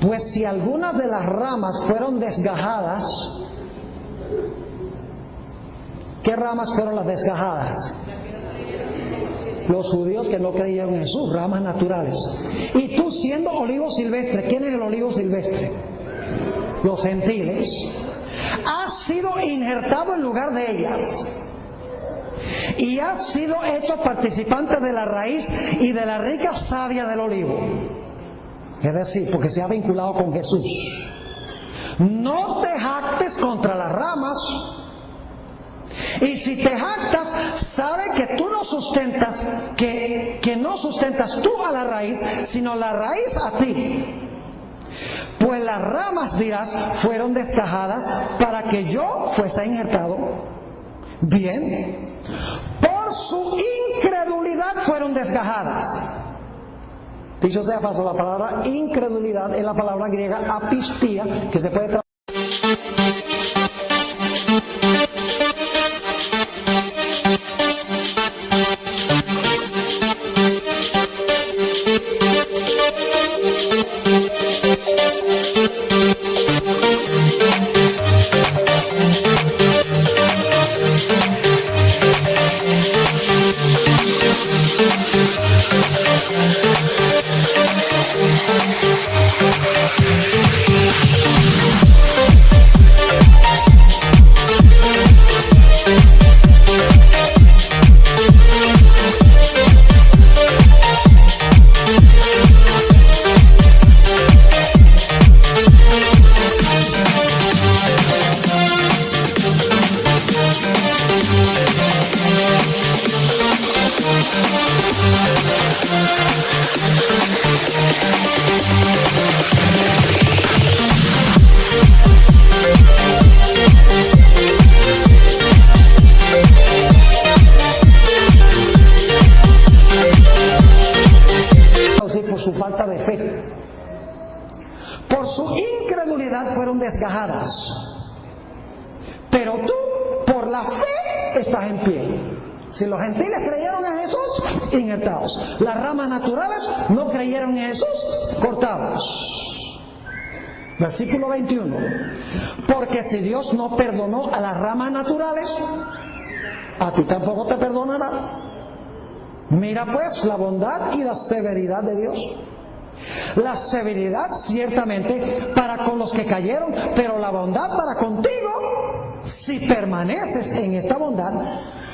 Pues si algunas de las ramas fueron desgajadas, ¿qué ramas fueron las desgajadas? Los judíos que no creyeron en Jesús, ramas naturales. Y tú siendo olivo silvestre, ¿quién es el olivo silvestre? Los gentiles. Has sido injertado en lugar de ellas. Y has sido hecho participante de la raíz y de la rica savia del olivo. Es decir, porque se ha vinculado con Jesús. No te jactes contra las ramas. Y si te jactas, sabe que tú no sustentas, que no sustentas tú a la raíz, sino la raíz a ti. Pues las ramas, dirás, fueron desgajadas para que yo fuese injertado. Bien, por su incredulidad fueron desgajadas. Dicho sea paso, la palabra incredulidad es la palabra griega apistía, que se puede traducir. Por su falta de fe, por su incredulidad fueron desgajadas, pero tú por la fe estás en pie. Si los gentiles creyeron en Jesús, injertados. Las ramas naturales no creyeron en Jesús, cortados. Versículo 21. Porque si Dios no perdonó a las ramas naturales, a ti tampoco te perdonará. Mira pues la bondad y la severidad de Dios. La severidad ciertamente para con los que cayeron, pero la bondad para contigo, si permaneces en esta bondad,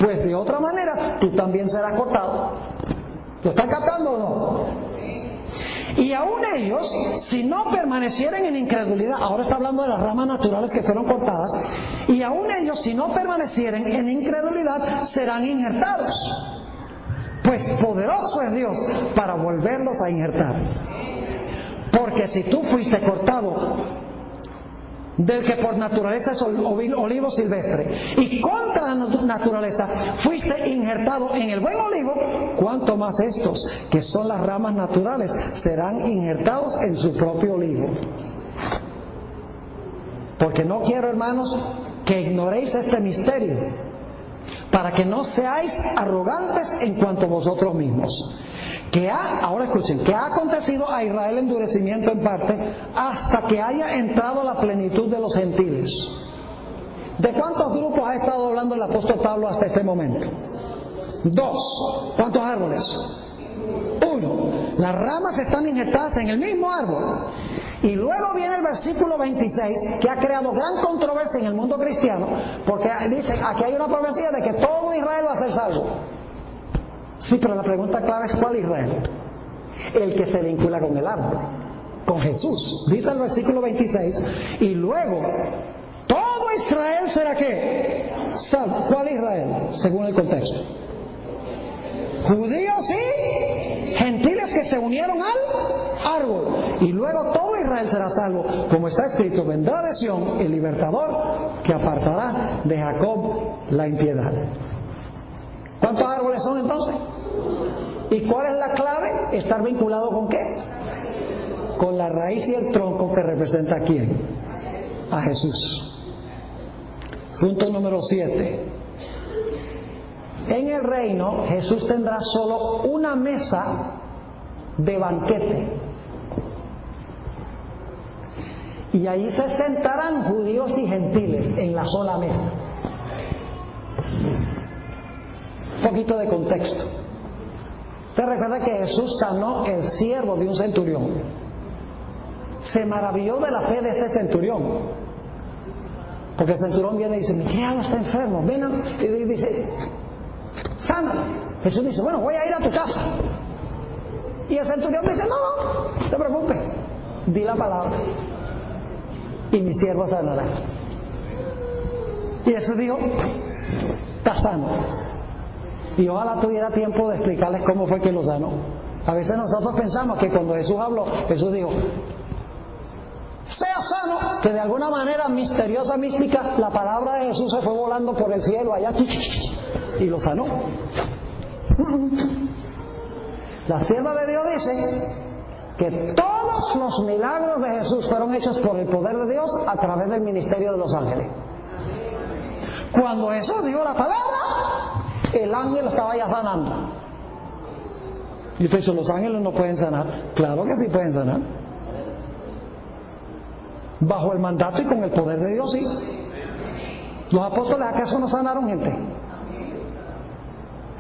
pues de otra manera tú también serás cortado. ¿Lo están captando o no? Y aún ellos, si no permanecieren en incredulidad, ahora está hablando de las ramas naturales que fueron cortadas, y aún ellos, si no permanecieren en incredulidad, serán injertados. Pues poderoso es Dios para volverlos a injertar. Porque si tú fuiste cortado del que por naturaleza es olivo silvestre, y contra la naturaleza fuiste injertado en el buen olivo, cuánto más estos, que son las ramas naturales, serán injertados en su propio olivo. Porque no quiero, hermanos, que ignoréis este misterio, para que no seáis arrogantes en cuanto a vosotros mismos. Ahora escuchen, que ha acontecido a Israel endurecimiento en parte, hasta que haya entrado la plenitud de los gentiles. ¿De cuántos grupos ha estado hablando el apóstol Pablo hasta este momento? 2. ¿Cuántos árboles? 1. Las ramas están injertadas en el mismo árbol. Y luego viene el versículo 26, que ha creado gran controversia en el mundo cristiano, porque dice, aquí hay una profecía de que todo Israel va a ser salvo. Sí, pero la pregunta clave es ¿cuál Israel? El que se vincula con el árbol, con Jesús. Dice el versículo 26, y luego todo Israel será ¿qué? Salvo. ¿Cuál Israel? Según el contexto. Judíos y gentiles que se unieron al árbol, y luego todo Israel será salvo, como está escrito, vendrá de Sión el libertador que apartará de Jacob la impiedad. ¿Cuántos árboles son entonces? ¿Y cuál es la clave? Estar vinculado ¿con qué? Con la raíz y el tronco que representa ¿a quién? A Jesús. Punto número 7. En el reino Jesús tendrá solo una mesa de banquete, y ahí se sentarán judíos y gentiles en la sola mesa. Un poquito de contexto. Usted recuerda que Jesús sanó el siervo de un centurión. Se maravilló de la fe de este centurión, porque el centurión viene y dice: mi criado está enfermo, ven, y dice: sana. Jesús dice: bueno, voy a ir a tu casa. Y el centurión dice: no te preocupes, di la palabra y mi siervo sanará. Y Jesús dijo: está sano. Y ojalá tuviera tiempo de explicarles cómo fue que lo sanó. A veces nosotros pensamos que cuando Jesús habló, Jesús dijo: sea sano, que de alguna manera misteriosa, mística, la palabra de Jesús se fue volando por el cielo allá y lo sanó. La sierva de Dios dice que todos los milagros de Jesús fueron hechos por el poder de Dios a través del ministerio de los ángeles. Cuando Jesús dijo la palabra, el ángel estaba ya sanando. Y usted dice: ¿los ángeles no pueden sanar? Claro que sí pueden sanar. Bajo el mandato y con el poder de Dios, sí. ¿Los apóstoles acaso no sanaron gente?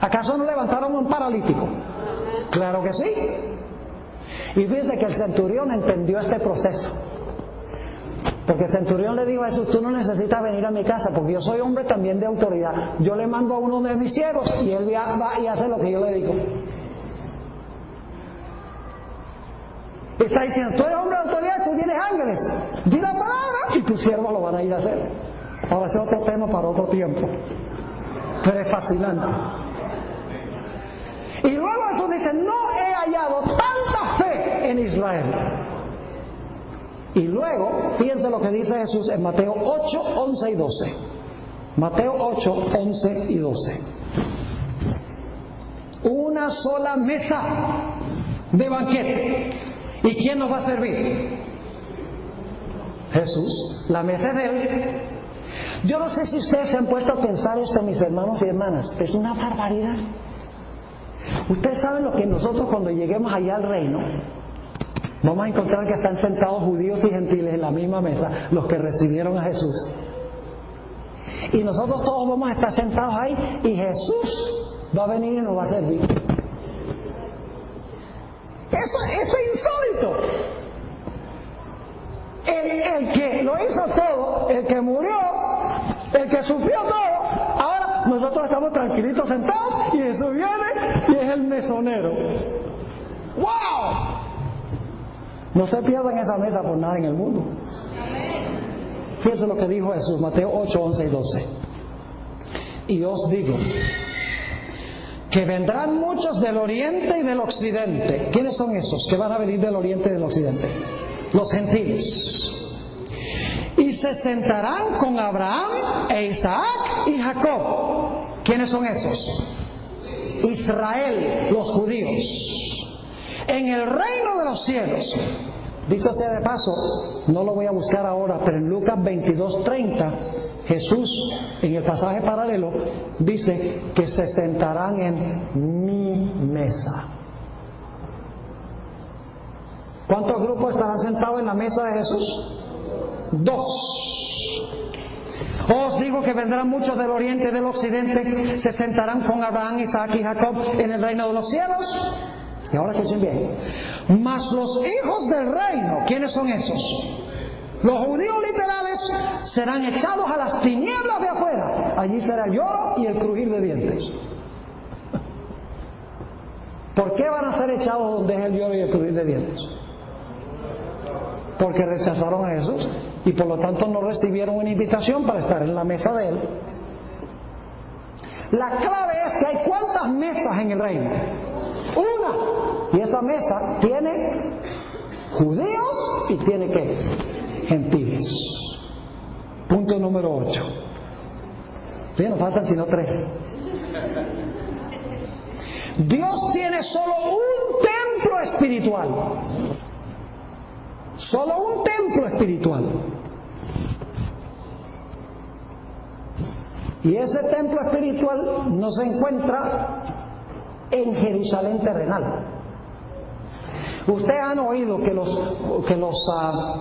¿Acaso no levantaron a un paralítico? Claro que sí. Y fíjense que el centurión entendió este proceso, porque el centurión le dijo a Jesús: tú no necesitas venir a mi casa, porque yo soy hombre también de autoridad. Yo le mando a uno de mis siervos y él va y hace lo que yo le digo. Está diciendo: tú eres hombre de autoridad, tú tienes ángeles, di la palabra y tus siervos lo van a ir a hacer. Ahora ese es otro tema para otro tiempo, pero es fascinante. Y luego eso dice: no he hallado tanta fe en Israel. Y luego, fíjense lo que dice Jesús en Mateo 8, 11 y 12. Mateo 8, 11 y 12. Una sola mesa de banquete. ¿Y quién nos va a servir? Jesús. La mesa es de Él. Yo no sé si ustedes se han puesto a pensar esto, mis hermanos y hermanas. Es una barbaridad. Ustedes saben lo que nosotros, cuando lleguemos allá al reino, vamos a encontrar que están sentados judíos y gentiles en la misma mesa, los que recibieron a Jesús. Y nosotros todos vamos a estar sentados ahí, y Jesús va a venir y nos va a servir. Eso es insólito. El que lo hizo todo, el que murió, el que sufrió todo, ahora nosotros estamos tranquilitos sentados y Jesús viene y es el mesonero. ¡Wow! No se pierdan esa mesa por nada en el mundo. Fíjense lo que dijo Jesús, Mateo 8, 11 y 12. Y os digo que vendrán muchos del oriente y del occidente. ¿Quiénes son esos que van a venir del oriente y del occidente? Los gentiles. Y se sentarán con Abraham e Isaac y Jacob. ¿Quiénes son esos? Israel, los judíos, en el reino de los cielos. Dicho sea de paso, no lo voy a buscar ahora, pero en Lucas 22:30 Jesús, en el pasaje paralelo, dice que se sentarán en mi mesa. ¿Cuántos grupos estarán sentados en la mesa de Jesús? 2. Os digo que vendrán muchos del oriente y del occidente, se sentarán con Abraham, Isaac y Jacob en el reino de los cielos. Y ahora escuchen bien. Mas los hijos del reino, ¿quiénes son esos? Los judíos literales serán echados a las tinieblas de afuera. Allí será el lloro y el crujir de dientes. ¿Por qué van a ser echados donde es el lloro y el crujir de dientes? Porque rechazaron a Jesús y por lo tanto no recibieron una invitación para estar en la mesa de Él. La clave es que hay ¿cuántas mesas en el reino? Una. Y esa mesa tiene judíos y tiene ¿qué? Gentiles. Punto número 8. Bien, no faltan sino 3. Dios tiene solo un templo espiritual. Solo un templo espiritual. Y ese templo espiritual no se encuentra en Jerusalén terrenal. Ustedes han oído que los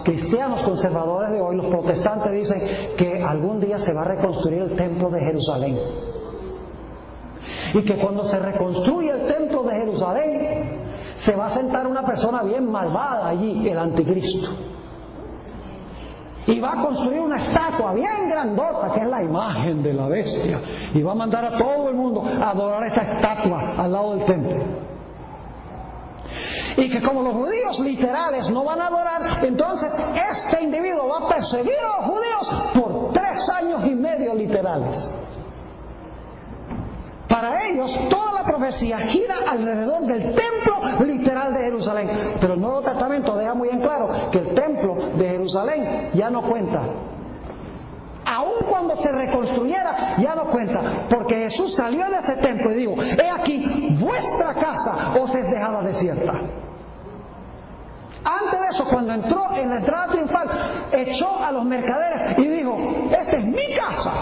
cristianos conservadores de hoy, los protestantes, dicen que algún día se va a reconstruir el templo de Jerusalén. Y que cuando se reconstruye el templo de Jerusalén, se va a sentar una persona bien malvada allí, el anticristo. Y va a construir una estatua bien grandota, que es la imagen de la bestia. Y va a mandar a todo el mundo a adorar esa estatua al lado del templo. Y que como los judíos literales no van a adorar, entonces este individuo va a perseguir a los judíos por 3 años y medio literales. Para ellos, toda la profecía gira alrededor del templo literal de Jerusalén. Pero el Nuevo Testamento deja muy en claro que el templo de Jerusalén ya no cuenta. Aun cuando se reconstruyera, ya no cuenta. Porque Jesús salió de ese templo y dijo: he aquí, vuestra casa os es dejada desierta. Antes de eso, cuando entró en la entrada triunfal, echó a los mercaderes y dijo: esta es mi casa.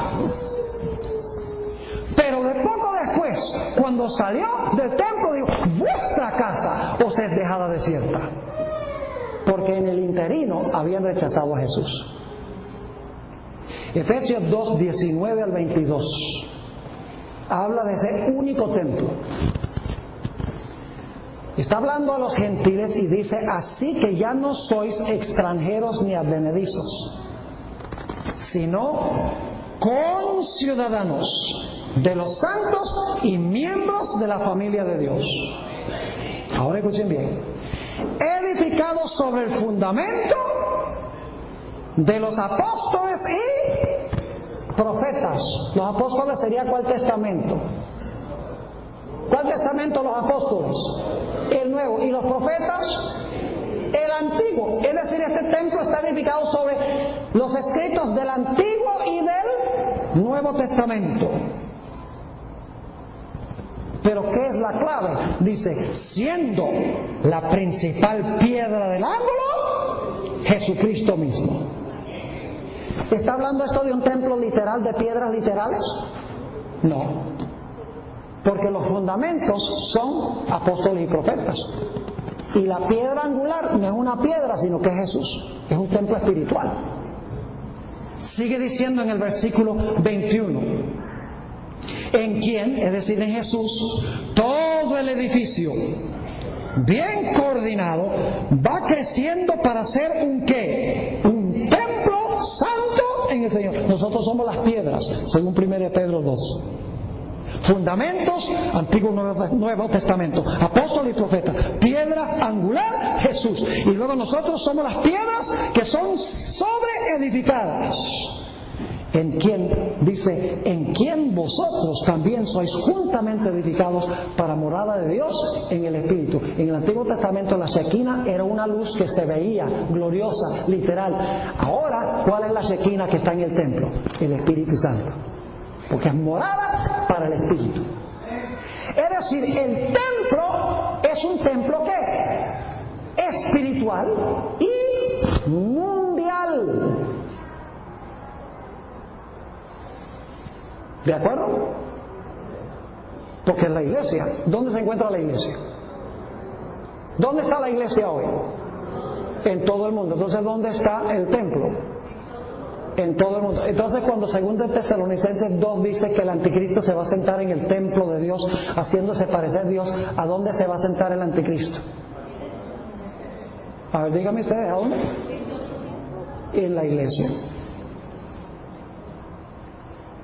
Pero de poco después, cuando salió del templo, dijo: vuestra casa os es dejada desierta. Porque en el interino habían rechazado a Jesús. Efesios 2, 19 al 22 habla de ese único templo. Está hablando a los gentiles y dice: así que ya no sois extranjeros ni advenedizos, sino conciudadanos de los santos y miembros de la familia de Dios. Ahora escuchen bien: edificados sobre el fundamento de los apóstoles y profetas. Los apóstoles sería ¿cuál testamento? ¿Cuál testamento los apóstoles? El nuevo. ¿Y los profetas? El antiguo. Es decir, este templo está edificado sobre los escritos del Antiguo y del Nuevo Testamento. Pero ¿qué es la clave? Dice: siendo la principal piedra del ángulo Jesucristo mismo. ¿Está hablando esto de un templo literal, de piedras literales? No. Porque los fundamentos son apóstoles y profetas. Y la piedra angular no es una piedra, sino que es Jesús. Es un templo espiritual. Sigue diciendo en el versículo 21: en quien, es decir, en Jesús, todo el edificio bien coordinado, va creciendo para ser un ¿qué? Un templo santo en el Señor. Nosotros somos las piedras, según 1 Pedro 2. Fundamentos, Antiguo Nuevo Testamento, apóstol y profeta, piedra angular, Jesús. Y luego nosotros somos las piedras que son sobreedificadas. En quien, dice, en quien vosotros también sois juntamente edificados para morada de Dios en el Espíritu. En el Antiguo Testamento la Shequina era una luz que se veía, gloriosa, literal. Ahora, ¿cuál es la Shequina que está en el templo? El Espíritu Santo. Porque es morada para el Espíritu. Es decir, el templo es un templo ¿qué? Espiritual y mundial. ¿De acuerdo? Porque en la iglesia, ¿dónde se encuentra la iglesia? ¿Dónde está la iglesia hoy? En todo el mundo. Entonces, ¿dónde está el templo? En todo el mundo. Entonces, cuando 2 Tesalonicenses 2 dice que el anticristo se va a sentar en el templo de Dios, haciéndose parecer a Dios, ¿a dónde se va a sentar el anticristo? A ver, díganme ustedes, ¿a dónde? En la iglesia.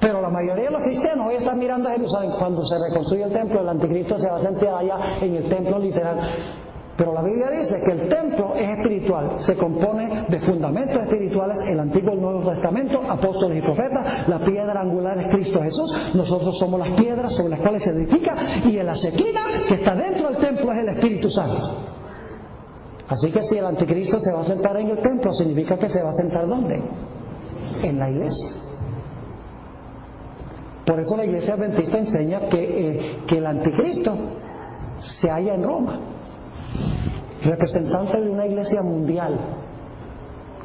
Pero la mayoría de los cristianos hoy están mirando a Jerusalén. Cuando se reconstruye el templo, el anticristo se va a sentar allá en el templo literal. Pero la Biblia dice que el templo es espiritual, se compone de fundamentos espirituales, el Antiguo y el Nuevo Testamento, apóstoles y profetas, la piedra angular es Cristo Jesús, nosotros somos las piedras sobre las cuales se edifica, y en la Shequina que está dentro del templo es el Espíritu Santo. Así que si el anticristo se va a sentar en el templo, significa que se va a sentar ¿dónde? En la iglesia. Por eso la iglesia adventista enseña que el anticristo se halla en Roma, representante de una iglesia mundial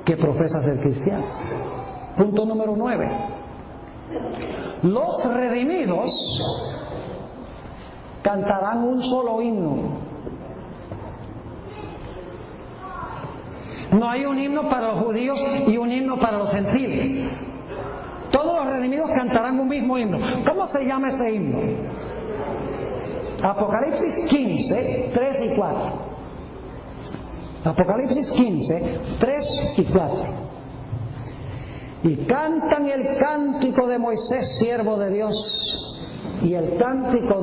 que profesa ser cristiana. Punto número 9. Los redimidos cantarán un solo himno. No hay un himno para los judíos y un himno para los gentiles. Todos los redimidos cantarán un mismo himno. ¿Cómo se llama ese himno? Apocalipsis 15, 3 y 4. Apocalipsis 15, 3 y 4. Y cantan el cántico de Moisés, siervo de Dios, y el cántico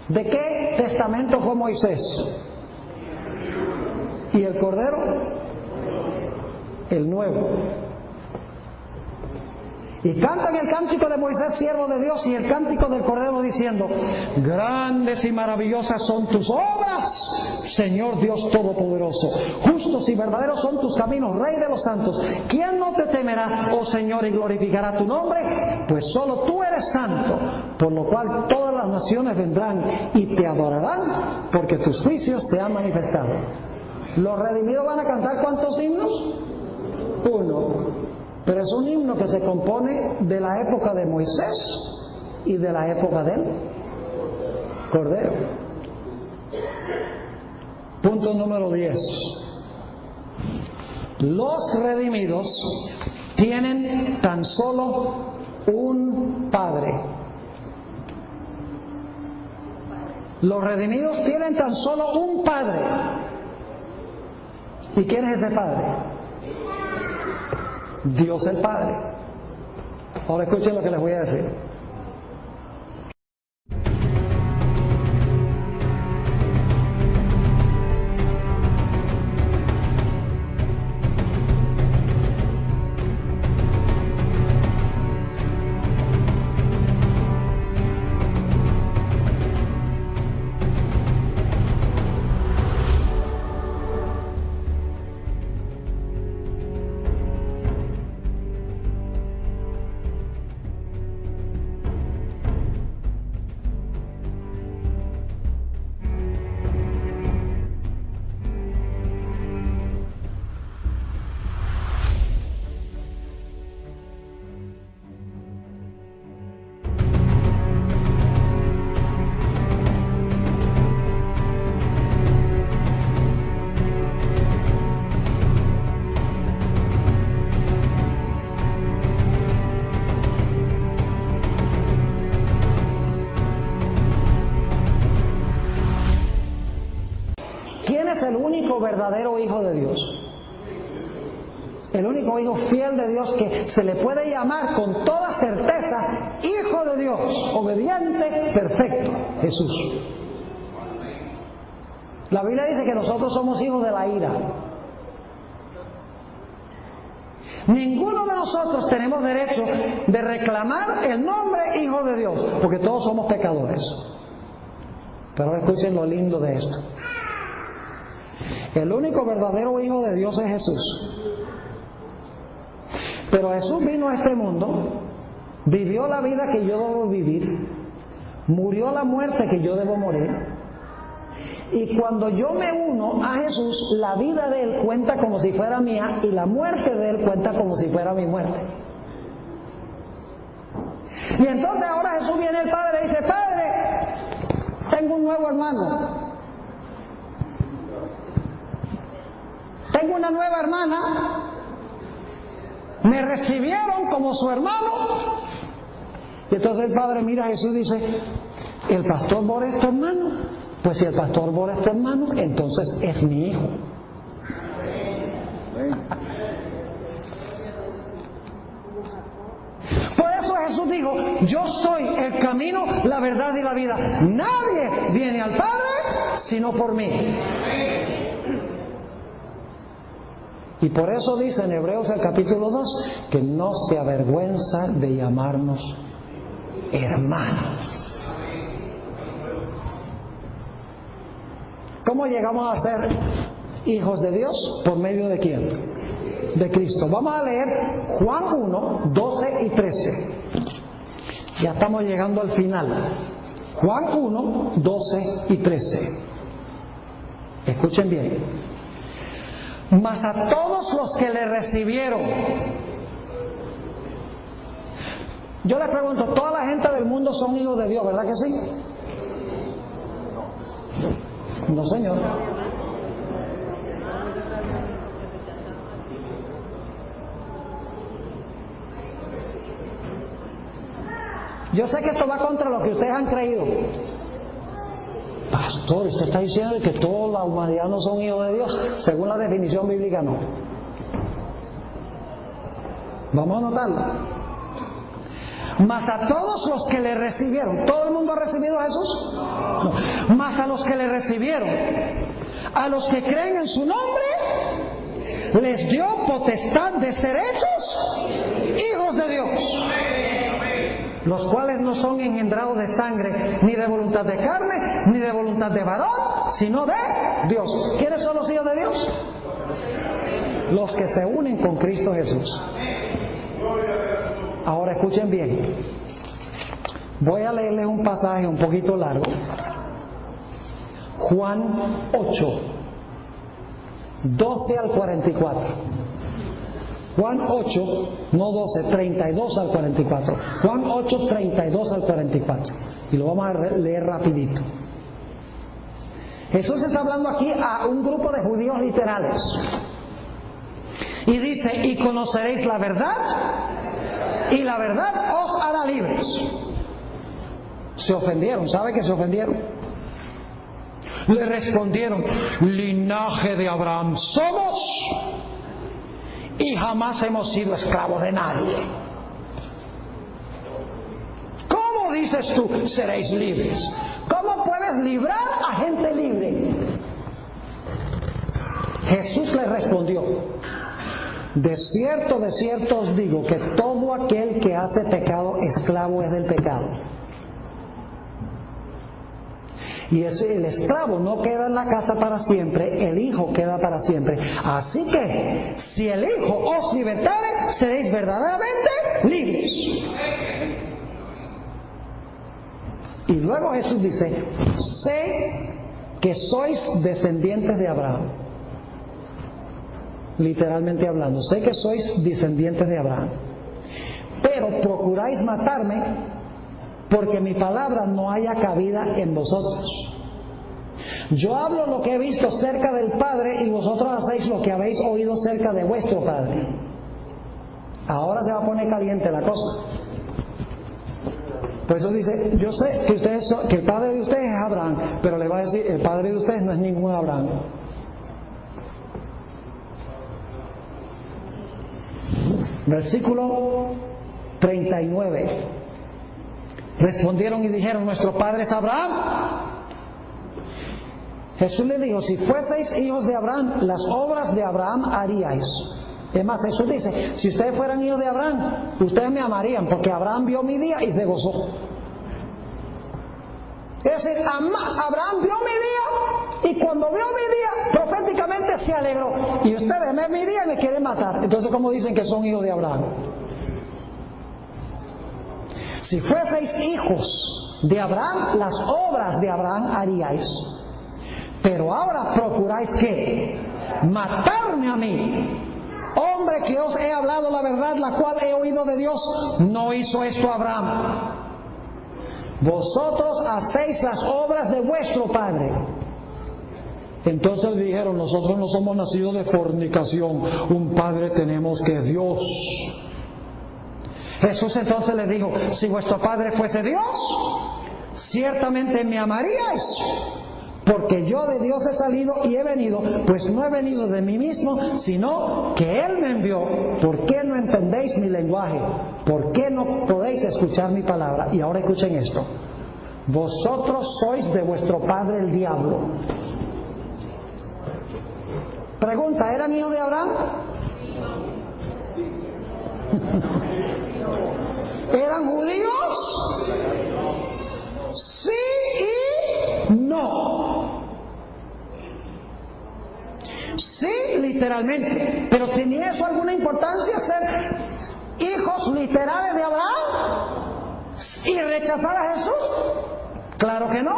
¿de qué testamento fue Moisés? ¿Y el Cordero? El nuevo. Y cantan el cántico de Moisés, siervo de Dios, y el cántico del Cordero, diciendo: grandes y maravillosas son tus obras, Señor Dios Todopoderoso. Justos y verdaderos son tus caminos, Rey de los santos. ¿Quién no te temerá, oh Señor, y glorificará tu nombre? Pues solo tú eres santo, por lo cual todas las naciones vendrán y te adorarán, porque tus juicios se han manifestado. ¿Los redimidos van a cantar cuántos himnos? Uno. Pero es un himno que se compone de la época de Moisés y de la época del Cordero. Punto número 10. Los redimidos tienen tan solo un Padre. Los redimidos tienen tan solo un Padre. ¿Y quién es ese Padre? Dios el Padre. Ahora escuchen lo que les voy a decir. es el único verdadero hijo de Dios? El único hijo fiel de Dios que se le puede llamar con toda certeza hijo de Dios, obediente, perfecto, Jesús. La Biblia dice que nosotros somos hijos de la ira. Ninguno de nosotros tenemos derecho de reclamar el nombre hijo de Dios, porque todos somos pecadores. Pero escuchen lo lindo de esto. El único verdadero hijo de Dios es Jesús. Pero Jesús vino a este mundo, vivió la vida que yo debo vivir, murió la muerte que yo debo morir, y cuando yo me uno a Jesús, la vida de Él cuenta como si fuera mía y la muerte de Él cuenta como si fuera mi muerte. Y entonces ahora Jesús viene al Padre y dice: Padre, tengo un nuevo hermano, tengo una nueva hermana. Me recibieron como su hermano. Y entonces el Padre mira a Jesús y dice: ¿el pastor Bor es tu hermano? Pues si el pastor Bor es tu hermano, entonces es mi hijo. Por eso Jesús dijo: yo soy el camino, la verdad y la vida. Nadie viene al Padre sino por mí. Y por eso dice en Hebreos el capítulo 2 que no se avergüenza de llamarnos hermanos. ¿Cómo llegamos a ser hijos de Dios? ¿Por medio de quién? De Cristo. Vamos a leer Juan 1, 12 y 13. Ya estamos llegando al final. Juan 1, 12 y 13. Escuchen bien. Mas a todos los que le recibieron. Yo les pregunto, toda la gente del mundo son hijos de Dios, ¿verdad que sí? No, señor. Yo sé que esto va contra lo que ustedes han creído. Pastor, usted está diciendo que toda la humanidad no son hijos de Dios. Según la definición bíblica, no. Vamos a anotarlo. Mas a todos los que le recibieron. ¿Todo el mundo ha recibido a Jesús? No. Mas a los que le recibieron, a los que creen en su nombre, les dio potestad de ser hechos hijos de Dios, los cuales no son engendrados de sangre, ni de voluntad de carne, ni de voluntad de varón, sino de Dios. ¿Quiénes son los hijos de Dios? Los que se unen con Cristo Jesús. Ahora escuchen bien. Voy a leerles un pasaje un poquito largo. Juan 8, 12 al 44. Juan 8, no 12, 32 al 44. Juan 8, 32 al 44. Y lo vamos a leer rapidito. Jesús está hablando aquí a un grupo de judíos literales. Y dice: y conoceréis la verdad, y la verdad os hará libres. Se ofendieron, ¿sabe que se ofendieron? Le respondieron: linaje de Abraham somos, y jamás hemos sido esclavos de nadie. ¿Cómo dices tú, seréis libres? ¿Cómo puedes librar a gente libre? Jesús les respondió: de cierto os digo que todo aquel que hace pecado, esclavo es del pecado. Y el esclavo no queda en la casa para siempre, el Hijo queda para siempre. Así que, si el Hijo os libertare, seréis verdaderamente libres. Y luego Jesús dice: sé que sois descendientes de Abraham. Literalmente hablando, sé que sois descendientes de Abraham, pero procuráis matarme, porque mi palabra no haya cabida en vosotros. Yo hablo lo que he visto cerca del Padre, y vosotros hacéis lo que habéis oído cerca de vuestro Padre. Ahora se va a poner caliente la cosa. Por eso dice: yo sé que ustedes que el padre de ustedes es Abraham, pero le va a decir: el padre de ustedes no es ningún Abraham. Versículo 39. Respondieron y dijeron: nuestro padre es Abraham. Jesús le dijo: si fueseis hijos de Abraham, las obras de Abraham haríais. Es más, Jesús dice: si ustedes fueran hijos de Abraham, ustedes me amarían, porque Abraham vio mi día y se gozó. Es decir, Abraham vio mi día, y cuando vio mi día, proféticamente se alegró. Y ustedes ven mi día y me quieren matar. Entonces, ¿cómo dicen que son hijos de Abraham? Si fueseis hijos de Abraham, las obras de Abraham haríais. Pero ahora procuráis ¿qué? Matarme a mí, hombre que os he hablado la verdad, la cual he oído de Dios. No hizo esto Abraham. Vosotros hacéis las obras de vuestro padre. Entonces dijeron: nosotros no somos nacidos de fornicación, un padre tenemos que es Dios. Jesús entonces les dijo: si vuestro padre fuese Dios, ciertamente me amaríais, porque yo de Dios he salido y he venido, pues no he venido de mí mismo, sino que Él me envió. ¿Por qué no entendéis mi lenguaje? ¿Por qué no podéis escuchar mi palabra? Y ahora escuchen esto: vosotros sois de vuestro padre el diablo. Pregunta: ¿eran hijos de Abraham? ¿Eran judíos? Sí y no. Sí, literalmente. Pero ¿tenía eso alguna importancia, ser hijos literales de Abraham y rechazar a Jesús? Claro que no.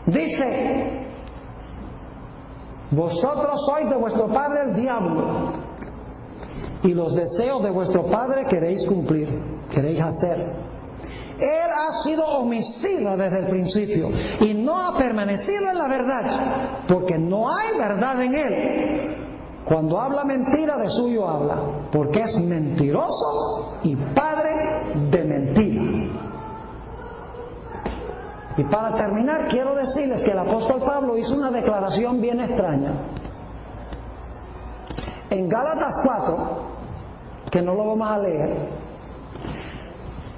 Dice: vosotros sois de vuestro padre el diablo, y los deseos de vuestro padre queréis cumplir, queréis hacer. Él ha sido homicida desde el principio y no ha permanecido en la verdad, porque no hay verdad en él. Cuando habla mentira, de suyo habla, porque es mentiroso y padre de mentira. Y para terminar, quiero decirles que el apóstol Pablo hizo una declaración bien extraña. En Gálatas 4, que no lo vamos a leer,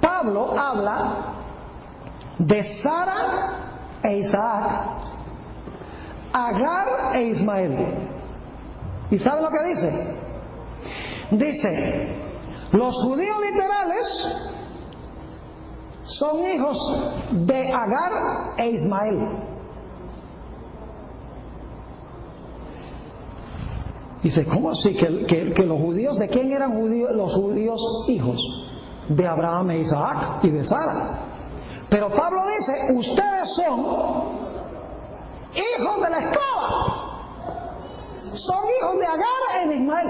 Pablo habla de Sara e Isaac, Agar e Ismael. ¿Y sabe lo que dice? Dice: los judíos literales son hijos de Agar e Ismael. Dice: ¿cómo así? Que los judíos, ¿de quién eran los judíos hijos? De Abraham e Isaac y de Sara. Pero Pablo dice: ustedes son hijos de la esclava, son hijos de Agar e Ismael.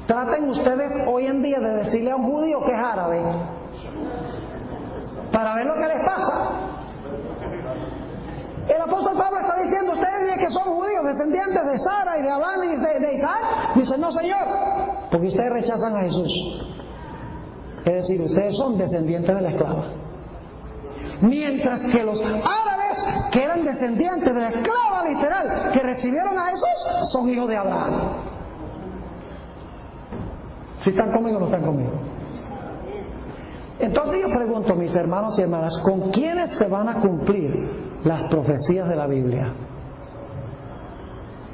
Traten ustedes hoy en día de decirle a un judío que es árabe, para ver lo que les pasa. El apóstol Pablo está diciendo: ustedes dicen que son judíos, descendientes de Sara y de Abraham y de Isaac. Dice: no, señor, porque ustedes rechazan a Jesús. Es decir, ustedes son descendientes de la esclava. Mientras que los árabes, que eran descendientes de la esclava literal, que recibieron a Jesús, son hijos de Abraham. ¿Si están conmigo o no están conmigo? Entonces yo pregunto, mis hermanos y hermanas, ¿con quiénes se van a cumplir las profecías de la Biblia?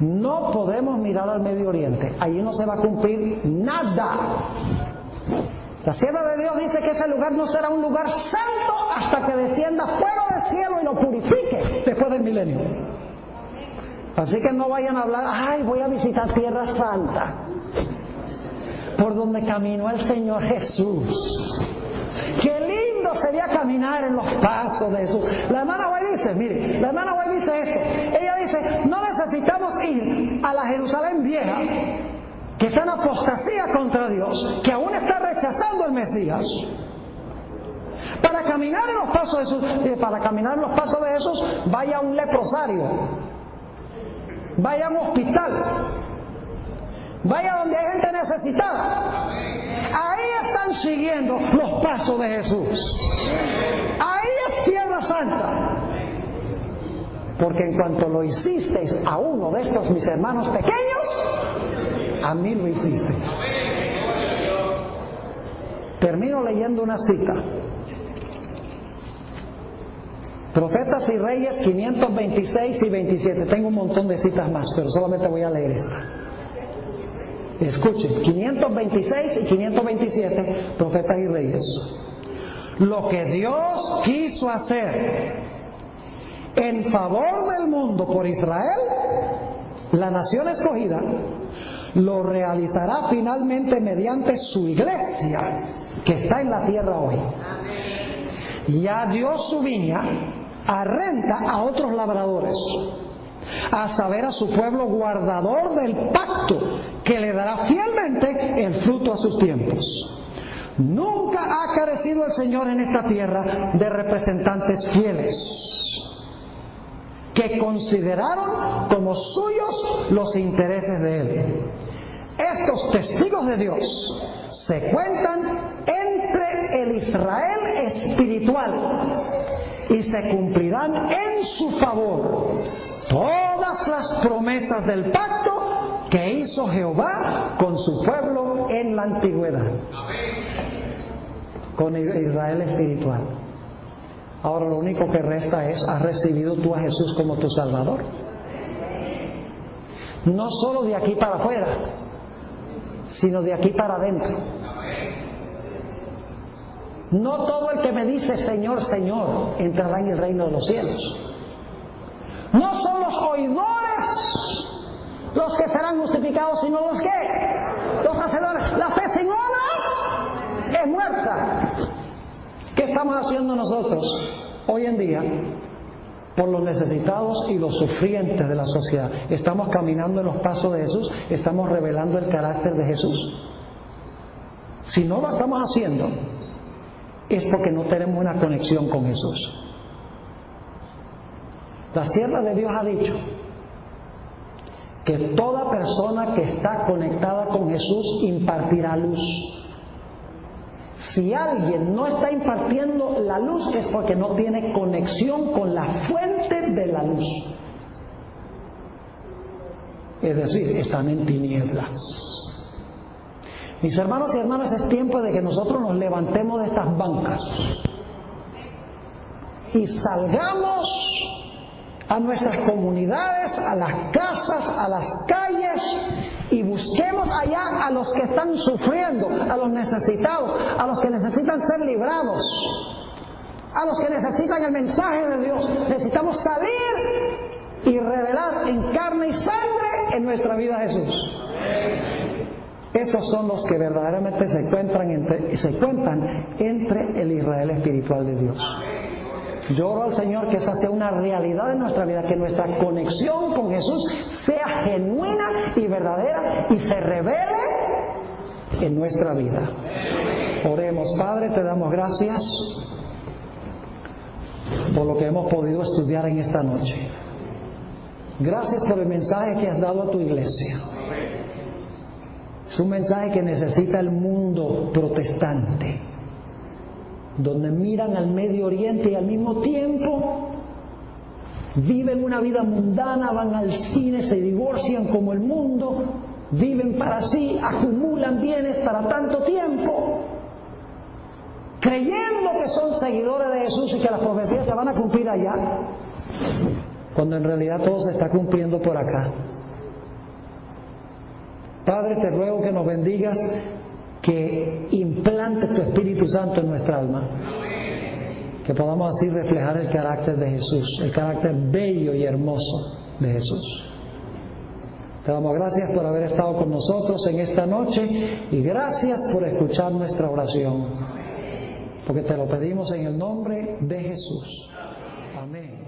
No podemos mirar al Medio Oriente, allí no se va a cumplir nada. La sierva de Dios dice que ese lugar no será un lugar santo hasta que descienda fuego del cielo y lo purifique después del milenio. Así que no vayan a hablar: ay, voy a visitar Tierra Santa, por donde caminó el Señor Jesús. Qué lindo sería caminar en los pasos de Jesús. La hermana White dice, mire, la hermana White dice esto. Ella dice: no necesitamos ir a la Jerusalén vieja, que está en apostasía contra Dios, que aún está rechazando el Mesías. Para caminar en los pasos de Jesús, vaya a un leprosario, vaya a un hospital, vaya donde hay gente necesitada. Ahí están siguiendo los pasos de Jesús. Ahí es Tierra Santa. Porque en cuanto lo hicisteis a uno de estos mis hermanos pequeños, a mí lo hiciste. leyendo una cita. Profetas y Reyes 526 y 27. Tengo un montón de citas más, pero solamente voy a leer esta. Escuchen, 526 y 527, Profetas y Reyes. Lo que Dios quiso hacer en favor del mundo por Israel, la nación escogida, lo realizará finalmente mediante su iglesia, que está en la tierra hoy. Ya dio su viña a renta a otros labradores, a saber, a su pueblo guardador del pacto, que le dará fielmente el fruto a sus tiempos. Nunca ha carecido el Señor en esta tierra de representantes fieles, que consideraron como suyos los intereses de Él. Estos testigos de Dios se cuentan entre el Israel espiritual y se cumplirán en su favor todas las promesas del pacto que hizo Jehová con su pueblo en la antigüedad. Con Israel espiritual. Ahora lo único que resta es: ¿has recibido tú a Jesús como tu Salvador? No solo de aquí para afuera, sino de aquí para adentro. No todo el que me dice Señor, Señor entrará en el reino de los cielos. No son los oidores los que serán justificados, sino los que, los hacedores. La fe sin obras es muerta. ¿Qué estamos haciendo nosotros hoy en día por los necesitados y los sufrientes de la sociedad? Estamos caminando en los pasos de Jesús, estamos revelando el carácter de Jesús. Si no lo estamos haciendo, es porque no tenemos una conexión con Jesús. La sierva de Dios ha dicho que toda persona que está conectada con Jesús impartirá luz. Si alguien no está impartiendo la luz, es porque no tiene conexión con la fuente de la luz. Es decir, están en tinieblas. Mis hermanos y hermanas, es tiempo de que nosotros nos levantemos de estas bancas y salgamos a nuestras comunidades, a las casas, a las calles, y busquemos allá a los que están sufriendo, a los necesitados, a los que necesitan ser librados, a los que necesitan el mensaje de Dios. Necesitamos salir y revelar en carne y sangre en nuestra vida a Jesús. Esos son los que verdaderamente se cuentan entre el Israel espiritual de Dios. Yo oro al Señor que esa sea una realidad en nuestra vida, que nuestra conexión con Jesús sea genuina y verdadera y se revele en nuestra vida. Oremos. Padre, te damos gracias por lo que hemos podido estudiar en esta noche. Gracias por el mensaje que has dado a tu iglesia. Es un mensaje que necesita el mundo protestante, donde miran al Medio Oriente y al mismo tiempo viven una vida mundana, van al cine, se divorcian como el mundo, viven para sí, acumulan bienes para tanto tiempo, creyendo que son seguidores de Jesús y que las profecías se van a cumplir allá, cuando en realidad todo se está cumpliendo por acá. Padre, te ruego que nos bendigas, que implante tu Espíritu Santo en nuestra alma, que podamos así reflejar el carácter de Jesús, el carácter bello y hermoso de Jesús. Te damos gracias por haber estado con nosotros en esta noche y gracias por escuchar nuestra oración, porque te lo pedimos en el nombre de Jesús. Amén.